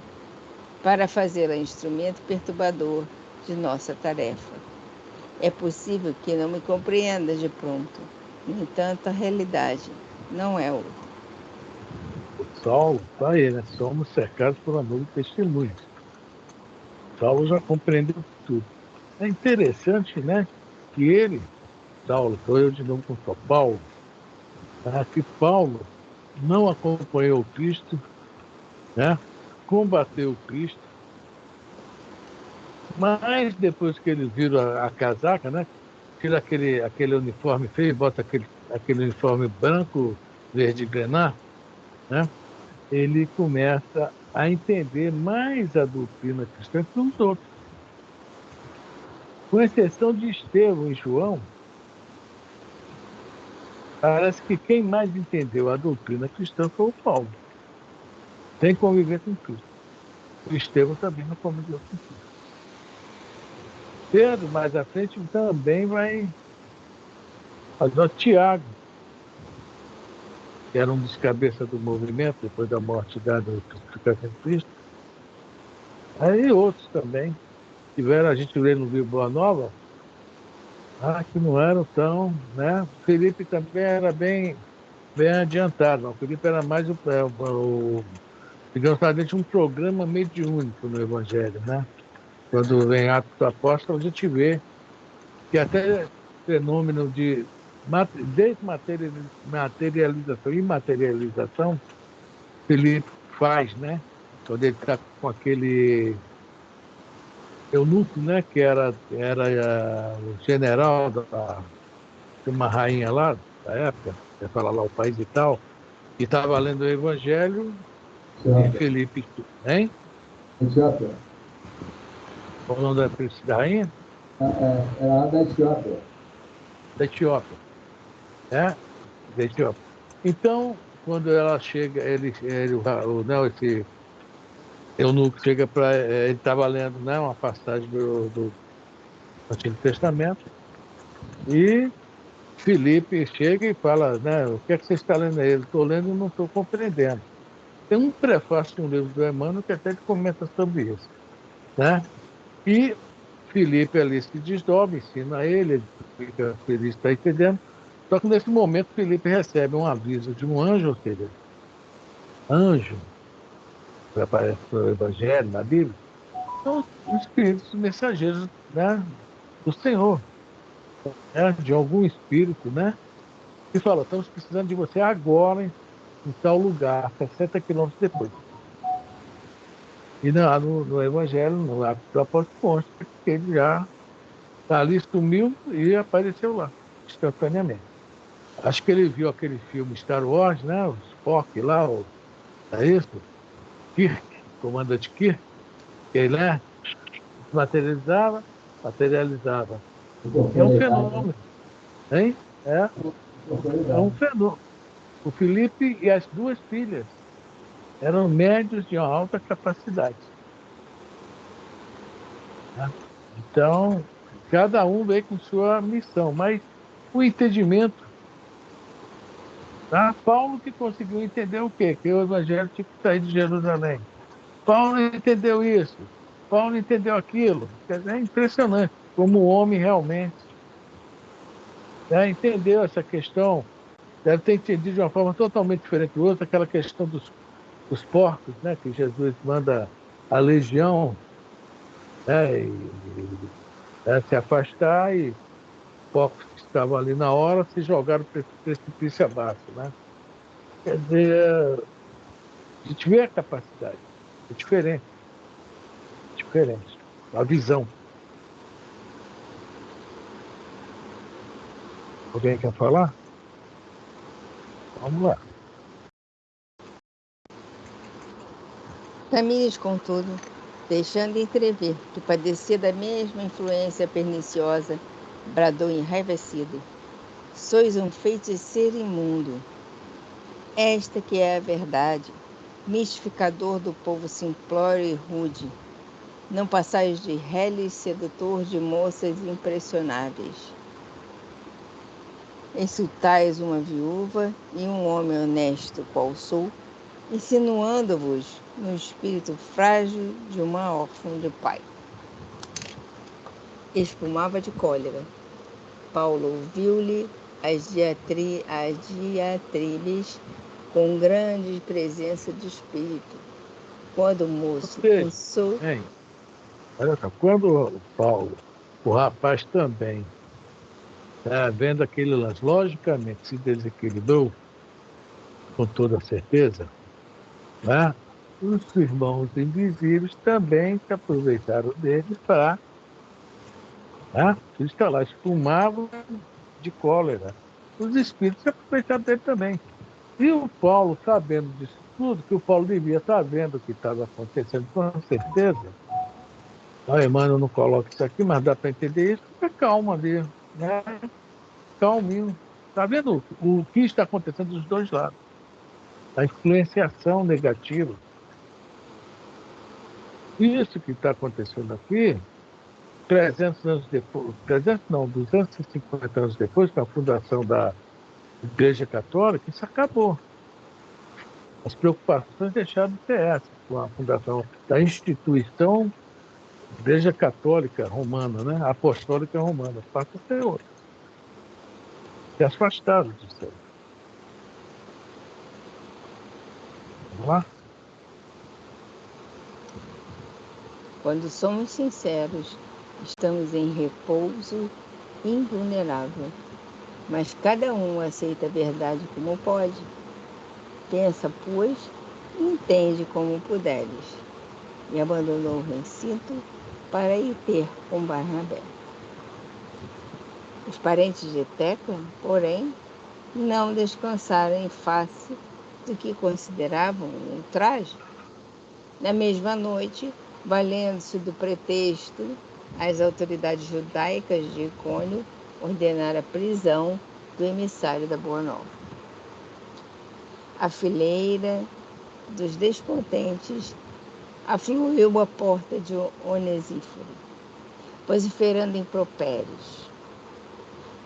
Speaker 1: para fazê-la instrumento perturbador de nossa tarefa. É possível que não me compreenda de pronto. No entanto, a realidade não é outra.
Speaker 3: Saulo, está aí, né? Somos cercados por amor e testemunhos. Saulo já compreendeu tudo. É interessante, né? Que ele, Saulo, estou eu de novo com Paulo, que Paulo não acompanhou Cristo, né? Combateu Cristo, mas depois que eles viram a casaca, né? Tira aquele uniforme feio, bota aquele uniforme branco, verde grená, né? Ele começa a entender mais a doutrina cristã que os outros. Com exceção de Estevão e João, parece que quem mais entendeu a doutrina cristã foi o Paulo, sem conviver com Cristo. O Estevão também não conviveu com Cristo. Pedro, mais à frente, também vai fazer o Tiago, que era um dos cabeças do movimento, depois da morte do crucificação de Cristo. Aí outros também tiveram, a gente lê no livro Boa Nova, que não eram tão, né? Felipe também era bem adiantado. Não. O Felipe era mais digamos, um programa mediúnico no Evangelho, né? Quando vem Atos dos Apóstolos, a gente vê que até fenômeno de desmaterialização e materialização, Felipe faz, né? Quando ele está com aquele eunuco, né? Que era o general de uma rainha lá da época, ia falar lá o país e tal, e estava lendo o Evangelho, e Felipe, hein?
Speaker 2: Etiópia.
Speaker 3: Qual o nome da rainha?
Speaker 2: Era lá da Etiópia.
Speaker 3: Da Etiópia. Né? Da Etiópia. Então, quando ela chega, esse eunuco chega para. Ele estava lendo, né, uma passagem do Antigo Testamento, e Felipe chega e fala, né, o que é que você está lendo aí? Eu estou lendo e não estou compreendendo. Tem um prefácio no livro do Emmanuel que até comenta sobre isso, né? E Felipe ali se desdobra, ensina ele, ele fica feliz, está entendendo. Só que nesse momento Felipe recebe um aviso de um anjo, ou seja, anjo, que aparece no Evangelho, na Bíblia, são os espíritos mensageiros, né, do Senhor, né, de algum espírito, né, que fala, estamos precisando de você agora em tal lugar, 60 quilômetros depois. E no Evangelho, no Atos do Apóstolo, consta que ele já ali sumiu e apareceu lá, instantaneamente. Acho que ele viu aquele filme Star Wars, né? O Spock lá, é isso? Kirk, comandante Kirk, que ele materializava. É um fenômeno, hein? É um fenômeno. O Felipe e as duas filhas eram médios de uma alta capacidade, né? Então, cada um veio com sua missão, mas o entendimento, tá? Paulo que conseguiu entender o quê? Que o evangelho tinha que sair de Jerusalém. Paulo entendeu isso. Paulo entendeu aquilo. Quer dizer, é impressionante como o homem realmente, né, entendeu essa questão. Deve ter entendido de uma forma totalmente diferente do outro, aquela questão dos porcos, né, que Jesus manda a legião, né, se afastar, e porcos que estavam ali na hora se jogaram para esse precipício abaixo, né? Quer dizer, a gente vê a capacidade, é diferente, a visão. Alguém quer falar? Vamos lá.
Speaker 1: Tamires, contudo, deixando entrever que padecia da mesma influência perniciosa, bradou enraivecido: sois um feiticeiro imundo. Esta que é a verdade, mistificador do povo simplório e rude. Não passais de reles sedutor de moças impressionáveis. Insultais uma viúva e um homem honesto, qual sou, insinuando-vos no espírito frágil de uma órfã de pai. Espumava de cólera. Paulo ouviu-lhe as diatribes com grande presença de espírito. Quando o moço cansou...
Speaker 3: Olha só, quando o rapaz também, vendo aquele lance, logicamente se desequilibrou, com toda certeza, né? Os irmãos invisíveis também se aproveitaram dele para, instalar, espumavam de cólera. Os espíritos se aproveitaram dele também. E o Paulo, sabendo disso tudo, que o Paulo devia estar vendo o que estava acontecendo, com certeza, Emmanuel não coloca isso aqui, mas dá para entender isso, fica calmo ali, né? Calminho. Está vendo o que está acontecendo dos dois lados? A influenciação negativa. Isso que está acontecendo aqui, 300 anos depois, 300 não, 250 anos depois, com a fundação da Igreja Católica, isso acabou. As preocupações deixaram de ser essas, com a fundação da instituição Igreja Católica Romana, né? Apostólica Romana, passa a ser outra. Se afastaram disso aí. Vamos lá?
Speaker 1: Quando somos sinceros, estamos em repouso invulnerável. Mas cada um aceita a verdade como pode. Pensa, pois, e entende como puderes. E abandonou o recinto para ir ter com Barnabé. Os parentes de Tecla, porém, não descansaram em face do que consideravam um ultraje. Na mesma noite, valendo-se do pretexto, as autoridades judaicas de Icônio ordenaram a prisão do emissário da Boa Nova. A fileira dos descontentes afluiu à porta de Onesíforo, vociferando impropérios.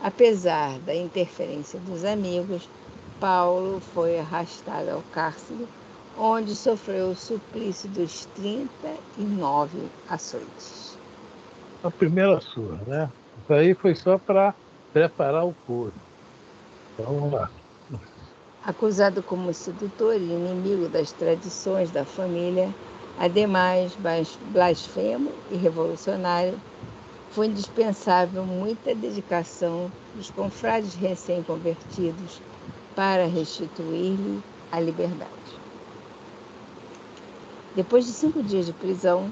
Speaker 1: Apesar da interferência dos amigos, Paulo foi arrastado ao cárcere, onde sofreu o suplício dos 39 açoites.
Speaker 3: A primeira surra, né? Isso aí foi só para preparar o couro. Vamos lá.
Speaker 1: Acusado como sedutor e inimigo das tradições da família, ademais blasfemo e revolucionário, foi indispensável muita dedicação dos confrades recém-convertidos para restituir-lhe a liberdade. Depois de 5 dias de prisão,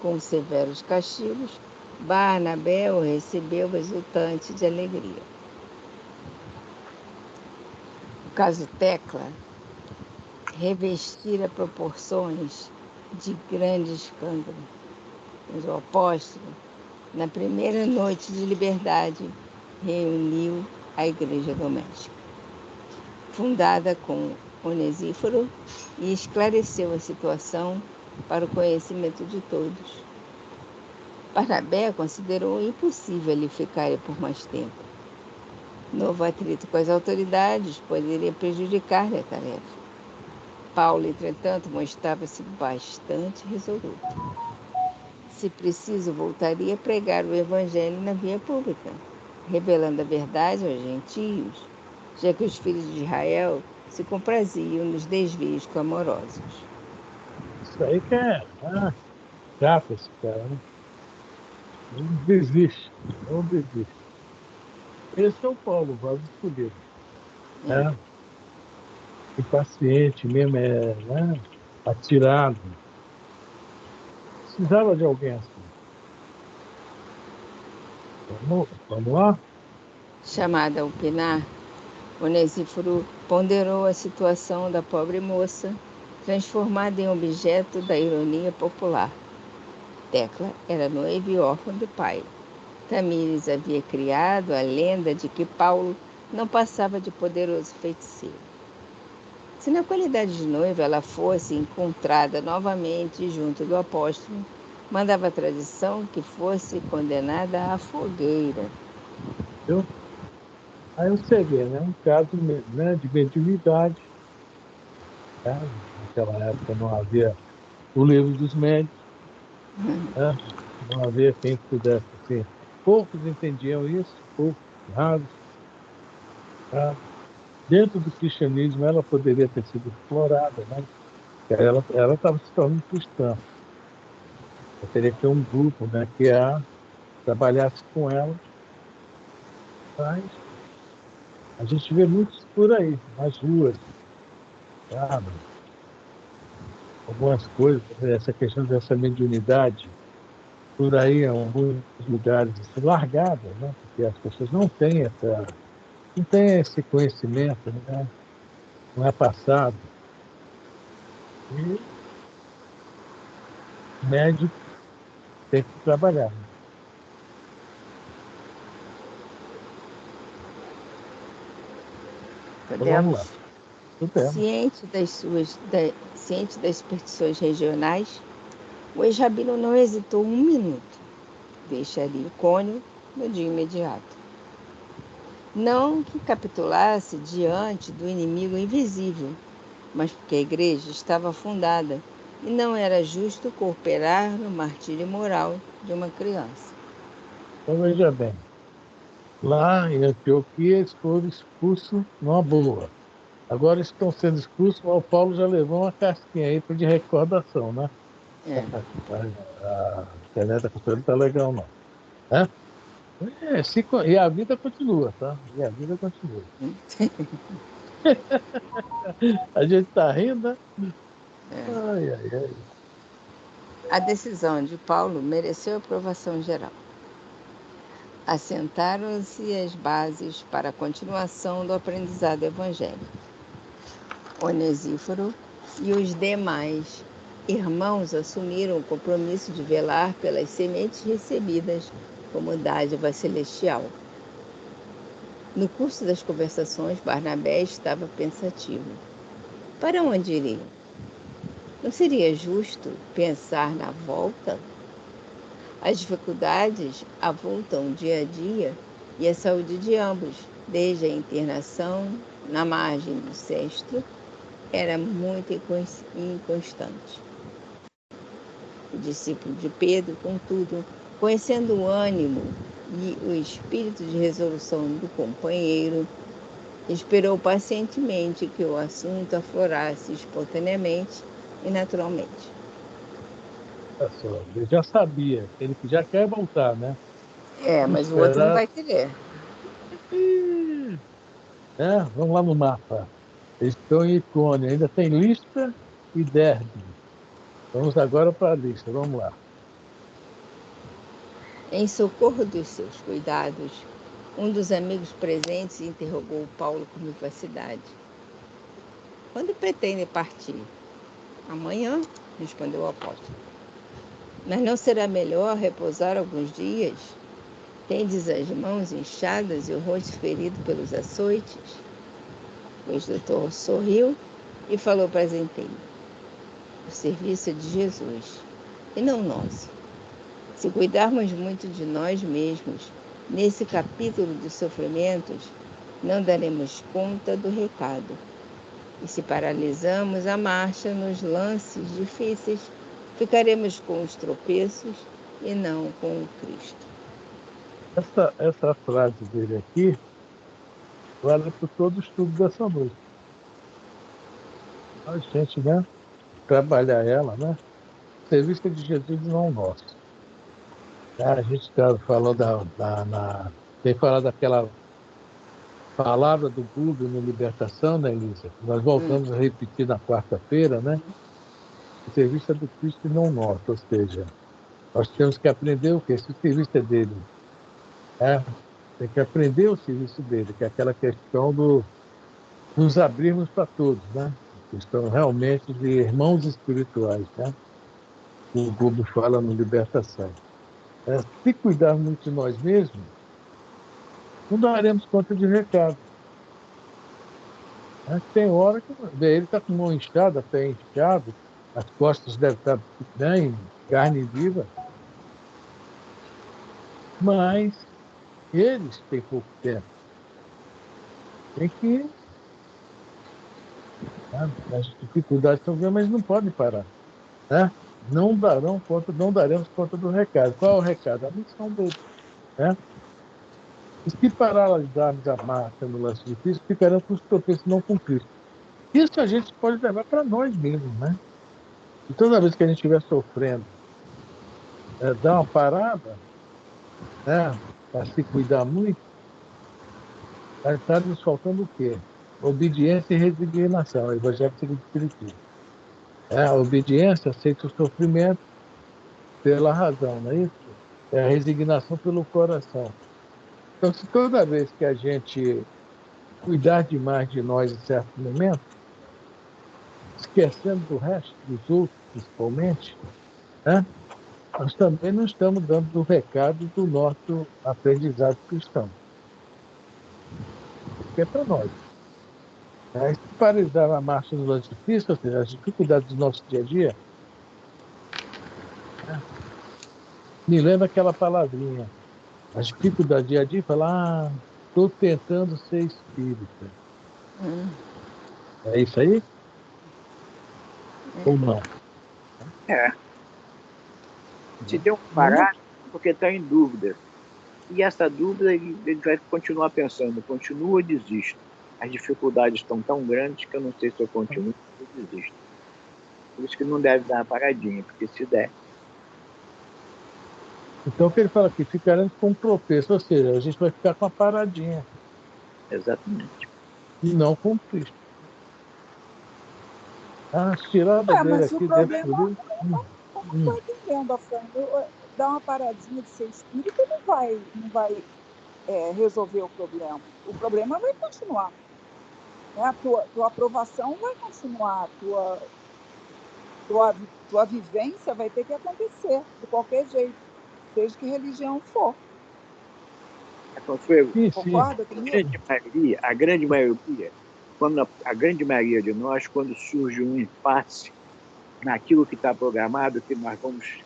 Speaker 1: com severos castigos, Barnabé o recebeu exultante de alegria. O caso Tecla revestira proporções de grande escândalo. Mas o apóstolo, na primeira noite de liberdade, reuniu a igreja doméstica, fundada com Onesíforo, e esclareceu a situação para o conhecimento de todos. Barnabé considerou impossível ele ficar por mais tempo. Novo atrito com as autoridades poderia prejudicar-lhe a tarefa. Paulo, entretanto, mostrava-se bastante resoluto. Se preciso, voltaria a pregar o evangelho na via pública, revelando a verdade aos gentios, já que os filhos de Israel se compraziam nos desvios clamorosos.
Speaker 3: Isso aí que é chato esse cara, né? Não desiste, não desiste. Esse é o Paulo, o vaso escolhido. Né? Impaciente mesmo, né? Atirado. Precisava de alguém assim. Vamos lá?
Speaker 1: Chamada a opinar, Onesíforo ponderou a situação da pobre moça, transformada em objeto da ironia popular. Tecla era noiva e órfã do pai. Tamires havia criado a lenda de que Paulo não passava de poderoso feiticeiro. Se na qualidade de noiva ela fosse encontrada novamente junto do apóstolo, mandava a tradição que fosse condenada à fogueira.
Speaker 3: Viu? Aí você vê, né? Um caso, né, de mediunidade. Tá? Naquela época não havia o livro dos médios, né? Não havia quem pudesse, assim. Poucos entendiam isso, poucos, raros. Tá? Dentro do cristianismo ela poderia ter sido explorada, né? Ela estava se tornando cristã. Eu teria que ter um grupo, né, que trabalhasse com ela, mas a gente vê muitos por aí, nas ruas, sabe? Algumas coisas, essa questão dessa mediunidade, por aí em alguns lugares assim, largada, né? Porque as pessoas não têm esse conhecimento, né? Não é passado. E o médico tem que trabalhar. Né? Então vamos lá.
Speaker 1: Ciente das superstições regionais, o ex-rabino não hesitou um minuto. Deixaria o cônio no dia imediato. Não que capitulasse diante do inimigo invisível, mas porque a igreja estava fundada e não era justo cooperar no martírio moral de uma criança.
Speaker 3: Então veja bem, lá em Antioquia eles foram expulsos numa boa. Agora estão sendo expulsos, mas o Paulo já levou uma casquinha aí de recordação, né?
Speaker 1: É.
Speaker 3: A internet da cultura não está legal, não. Né? E a vida continua, tá? E a vida continua. A gente está rindo, né? Ai, ai, ai.
Speaker 1: A decisão de Paulo mereceu aprovação geral. Assentaram-se as bases para a continuação do aprendizado evangélico. Onesíforo e os demais irmãos assumiram o compromisso de velar pelas sementes recebidas como dádiva celestial. No curso das conversações, Barnabé estava pensativo. Para onde iriam? Não seria justo pensar na volta? As dificuldades avultam dia a dia e a saúde de ambos, desde a internação na margem do Cestro, era muito inconstante. O discípulo de Pedro, contudo, conhecendo o ânimo e o espírito de resolução do companheiro, esperou pacientemente que o assunto aflorasse espontaneamente e naturalmente.
Speaker 3: Ele já sabia, ele já quer voltar, né?
Speaker 1: Mas o outro não vai querer.
Speaker 3: Vamos lá no mapa. Eles estão em Icônio, ainda tem Listra e Derbe. Vamos agora para a lista, vamos lá.
Speaker 1: Em socorro dos seus cuidados, um dos amigos presentes interrogou Paulo com vivacidade. Quando pretende partir? Amanhã, respondeu o apóstolo. Mas não será melhor repousar alguns dias? Tendes as mãos inchadas e o rosto ferido pelos açoites? O doutor sorriu e falou prazenteiro. O serviço é de Jesus, e não nosso. Se cuidarmos muito de nós mesmos, nesse capítulo dos sofrimentos, não daremos conta do recado. E se paralisamos a marcha nos lances difíceis, ficaremos com os tropeços e não com o Cristo.
Speaker 3: Essa frase dele aqui vale para todo o estudo dessa noite. A gente, né, trabalhar ela, né? Serviço de Jesus e não nosso. A gente falou tem falado daquela palavra do Google no Libertação, né, Elisa? Nós voltamos a repetir na quarta-feira, né? O serviço é do Cristo e não nosso, ou seja, nós temos que aprender o quê? Se o serviço é dele, né? Tem que aprender o serviço dele, que é aquela questão do nos abrirmos para todos, né? Questão realmente de irmãos espirituais, né? O Google fala no Libertação. Se cuidar muito de nós mesmos, não daremos conta de recado. Tem hora que ele está com mão inchada, pé inchado, as costas devem estar bem, carne viva, mas eles têm pouco tempo. Tem que. As dificuldades estão vendo, mas não podem parar. Né? Não daremos conta do recado. Qual é o recado? A missão dele. Né? E se paralisarmos a marcha no lance difícil, ficaremos com os tropeços não com Cristo. Isso a gente pode levar para nós mesmos, né? E toda vez que a gente estiver sofrendo, dar uma parada, né? Para se cuidar muito, está nos faltando o quê? Obediência e resignação, o Evangelho segundo o Espiritismo. A obediência aceita o sofrimento pela razão, não é isso? É a resignação pelo coração. Então, se toda vez que a gente cuidar demais de nós em certo momento, esquecendo do resto, dos outros, principalmente, né? Nós também não estamos dando o recado do nosso aprendizado cristão, que é para nós. Se paralisar a marcha dos artifícios, ou seja, as dificuldades do nosso dia a dia, me lembra aquela palavrinha, as dificuldades do dia a dia, falar, estou tentando ser espírita. É isso aí? Ou não?
Speaker 4: Se deu um parar, porque está em dúvida. E essa dúvida ele vai continuar pensando, continua ou desisto. As dificuldades estão tão grandes que eu não sei se eu continuo ou desisto. Por isso que não deve dar uma paradinha, porque se der.
Speaker 3: Então, o que ele fala aqui, ficaremos com um tropeço, ou seja, a gente vai ficar com a paradinha.
Speaker 4: Exatamente.
Speaker 3: E não com Cristo. A tirada dele
Speaker 5: mas
Speaker 3: aqui
Speaker 5: o problema,
Speaker 3: dentro dele.
Speaker 5: eu não estou entendendo, Afrânio. Dar uma paradinha de ser espírita não vai resolver o problema. O problema vai continuar. Né? A tua aprovação vai continuar, tua vivência vai ter que acontecer de qualquer jeito, seja que religião for.
Speaker 4: Consuelo,
Speaker 5: concorda comigo?
Speaker 4: A grande maioria, a grande maioria de nós, quando surge um impasse naquilo que está programado, que nós vamos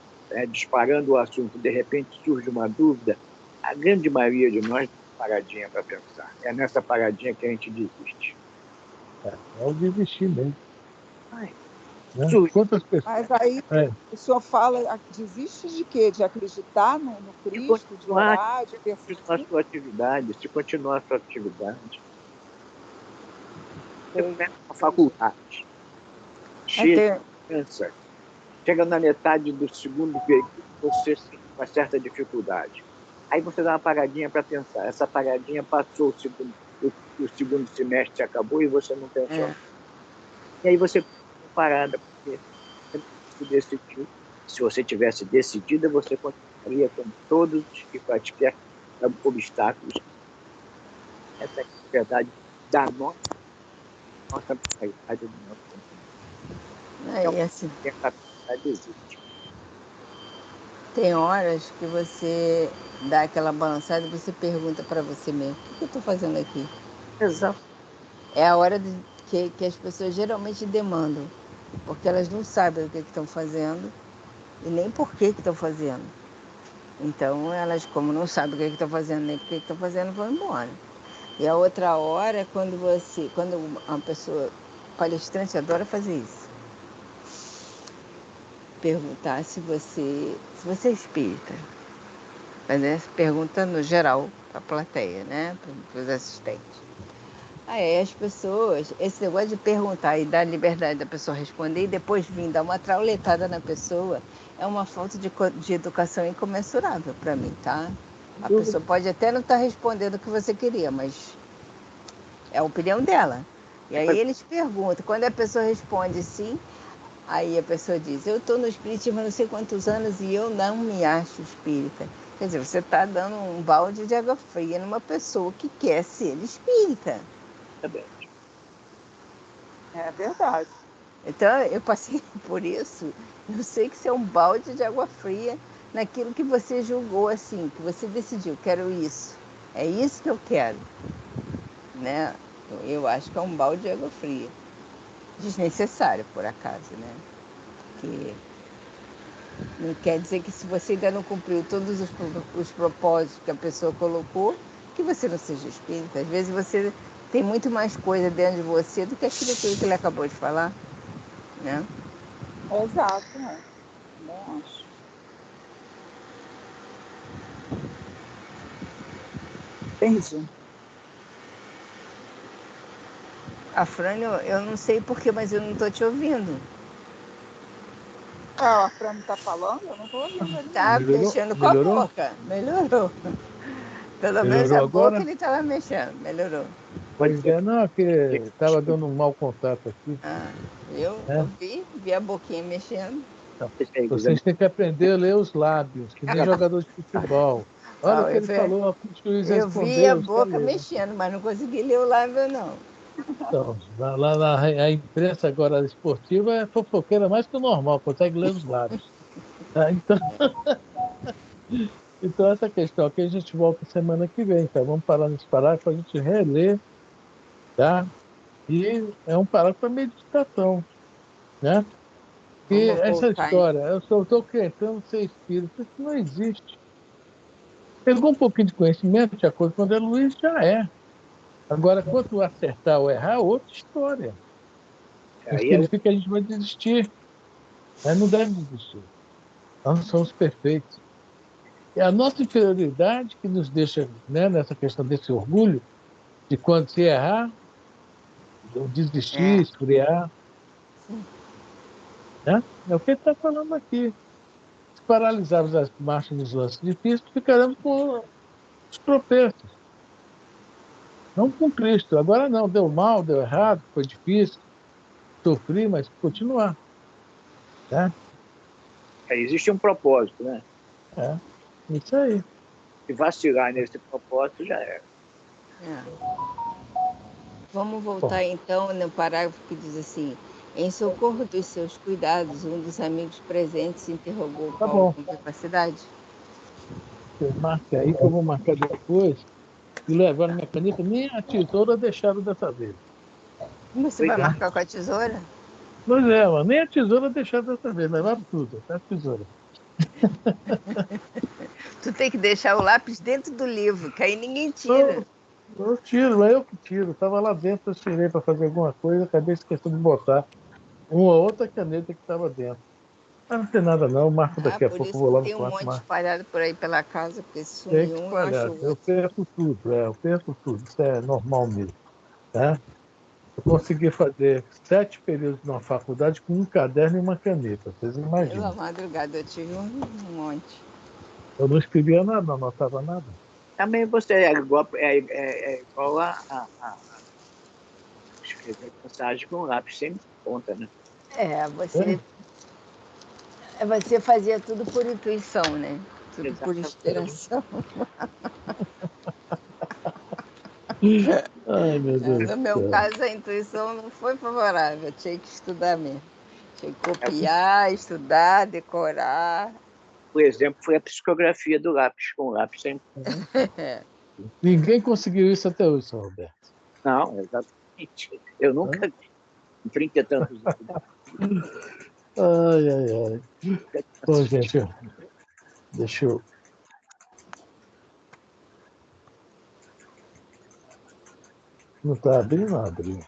Speaker 4: disparando o assunto, de repente surge uma dúvida, a grande maioria de nós tem paradinha para pensar. É nessa paradinha que a gente desiste.
Speaker 3: É o desistir mesmo. Né?
Speaker 4: Quantas
Speaker 5: pessoas... Mas aí o senhor fala, desiste de quê? De acreditar no Cristo, de orar, de persistir?
Speaker 4: Se continuar a sua atividade. Você começa uma faculdade. Chega na metade do segundo período, você tem uma certa dificuldade. Aí você dá uma paradinha para pensar. Essa paradinha passou, o segundo semestre acabou e você não pensou. E aí você parada, porque você decidiu. Se você tivesse decidido, você continuaria com todos e quaisquer obstáculos. Essa é a verdade da nossa mentalidade, do nosso comportamento. Então,
Speaker 1: E assim,
Speaker 4: essa mentalidade existe.
Speaker 1: tem horas que você dá aquela balançada e você pergunta para você mesmo, o que eu estou fazendo aqui?
Speaker 4: Exato.
Speaker 1: É a hora que as pessoas geralmente demandam, porque elas não sabem o que estão fazendo e nem por que estão fazendo. Então, elas, como não sabem o que estão fazendo, nem por que estão fazendo, vão embora. E a outra hora é quando uma pessoa, palestrante adora fazer isso. Perguntar se você é espírita. Fazer essa pergunta no geral, para a plateia, né? Para os assistentes. Aí as pessoas, esse negócio de perguntar e dar liberdade da pessoa responder e depois vir dar uma trauletada na pessoa, é uma falta de educação incomensurável para mim, tá? A pessoa pode até não estar respondendo o que você queria, mas é a opinião dela. E aí eles perguntam, quando a pessoa responde sim, aí a pessoa diz, eu estou no espiritismo há não sei quantos anos e eu não me acho espírita. Quer dizer, você está dando um balde de água fria numa pessoa que quer ser espírita.
Speaker 5: É verdade.
Speaker 1: Então, eu passei por isso. Eu sei que isso é um balde de água fria naquilo que você julgou assim, que você decidiu, quero isso. É isso que eu quero. Né? Eu acho que é um balde de água fria. Desnecessário, por acaso, né? Porque não quer dizer que se você ainda não cumpriu todos os propósitos que a pessoa colocou, que você não seja espírita. Às vezes você tem muito mais coisa dentro de você do que aquilo que ele acabou de falar, né?
Speaker 5: Exato, né? Também acho. Entendi.
Speaker 1: A Frane, eu não sei porquê, mas eu não estou te ouvindo.
Speaker 5: Ah, a Fran está falando? Eu não estou ouvindo ele,
Speaker 1: Tá
Speaker 5: não.
Speaker 1: mexendo com a
Speaker 3: Melhorou?
Speaker 1: boca. Melhorou. Pelo menos
Speaker 3: Melhorou
Speaker 1: a boca
Speaker 3: agora?
Speaker 1: ele estava mexendo. Melhorou.
Speaker 3: Pois é, não, é que estava dando um mau contato aqui.
Speaker 1: Ah, eu
Speaker 3: Né?
Speaker 1: vi a boquinha mexendo.
Speaker 3: Então, vocês têm que aprender a ler os lábios, que nem jogador de futebol. Olha o
Speaker 1: Ah,
Speaker 3: que ele falou, o juiz
Speaker 1: eu vi a
Speaker 3: respondeu, está
Speaker 1: boca
Speaker 3: lendo.
Speaker 1: mexendo, mas não consegui ler o lábio, não.
Speaker 3: Então, a imprensa agora esportiva é fofoqueira mais que o normal, consegue ler os lábios. Tá? Então, essa questão aqui a gente volta semana que vem, tá? Vamos parar nesse parágrafo para a gente reler, tá? E é um parágrafo para meditação, né? E
Speaker 1: Vamos
Speaker 3: essa
Speaker 1: voltar, hein?
Speaker 3: história, eu só estou tentando ser espírita, isso não existe. Pegou um pouquinho de conhecimento, de acordo com o André Luiz, já é. Agora, quanto acertar ou errar, é outra história. Não
Speaker 4: Aí
Speaker 3: significa que a gente vai desistir, né? Não deve desistir. Nós não somos perfeitos. É a nossa inferioridade que nos deixa, né, nessa questão desse orgulho, de quando se errar, ou desistir,
Speaker 1: É,
Speaker 3: esfriar, né? É o que ele está falando aqui. Se paralisarmos as marchas dos lances difíceis, ficaremos com os tropeços. Não com Cristo. Agora não, deu mal, deu errado, foi difícil, sofri, mas continuar. Né?
Speaker 4: existe um propósito, né?
Speaker 3: É, isso aí.
Speaker 4: Se vacilar nesse propósito, já era.
Speaker 1: é. Vamos
Speaker 3: Bom,
Speaker 1: voltar então no parágrafo que diz assim: em socorro dos seus cuidados, um dos amigos presentes interrogou
Speaker 3: tá
Speaker 1: Paulo
Speaker 3: bom.
Speaker 1: com vivacidade.
Speaker 3: Você marca aí que eu vou marcar depois e levar minha caneta. Nem a tesoura deixaram dessa vez.
Speaker 1: Você vai
Speaker 4: Obrigado.
Speaker 3: Tá?
Speaker 1: marcar com a tesoura?
Speaker 3: Pois é, mano, nem a tesoura deixaram dessa vez. Levaram tudo, até a tesoura.
Speaker 1: Tu tem que deixar o lápis dentro do livro, que aí ninguém tira.
Speaker 3: Eu, eu tiro, mas eu que tiro. Estava lá dentro, eu tirei para fazer alguma coisa, acabei esquecendo de botar uma outra caneta que estava dentro. Mas não tem nada não, eu marco
Speaker 1: Ah,
Speaker 3: daqui a
Speaker 1: por
Speaker 3: pouco, eu
Speaker 1: isso
Speaker 3: vou
Speaker 1: que
Speaker 3: lá no
Speaker 1: tem um
Speaker 3: quarto,
Speaker 1: monte
Speaker 3: marco.
Speaker 1: espalhado por aí pela casa, porque se
Speaker 3: Tem
Speaker 1: sumir
Speaker 3: que
Speaker 1: um, eu acho
Speaker 3: espalhar.
Speaker 1: o
Speaker 3: Eu
Speaker 1: outro.
Speaker 3: perco tudo, eu perco tudo. Isso é normal mesmo, tá? Eu consegui fazer 7 períodos na faculdade com um caderno e uma caneta, vocês
Speaker 1: Pela
Speaker 3: imaginam.
Speaker 1: madrugada eu tive um monte.
Speaker 3: Eu não escrevia nada, não anotava nada.
Speaker 4: Também você é igual a escrever mensagem com lápis sem ponta, né?
Speaker 1: É,
Speaker 3: É,
Speaker 1: Você fazia tudo por intuição, né? Tudo por
Speaker 4: Exatamente.
Speaker 1: inspiração.
Speaker 3: Ai, meu Deus
Speaker 1: No
Speaker 3: do
Speaker 1: meu
Speaker 3: céu.
Speaker 1: caso, a intuição não foi favorável. Eu tinha que estudar mesmo. Tinha que copiar, estudar, decorar.
Speaker 4: O exemplo foi a psicografia do lápis, com o lápis sem.
Speaker 3: Ninguém conseguiu isso até hoje, São Roberto.
Speaker 4: Não, exatamente. Eu nunca, em 30 e tantos anos.
Speaker 3: Ai, ai, ai. Bom, gente, deixa eu. Não está abrindo, não abriu.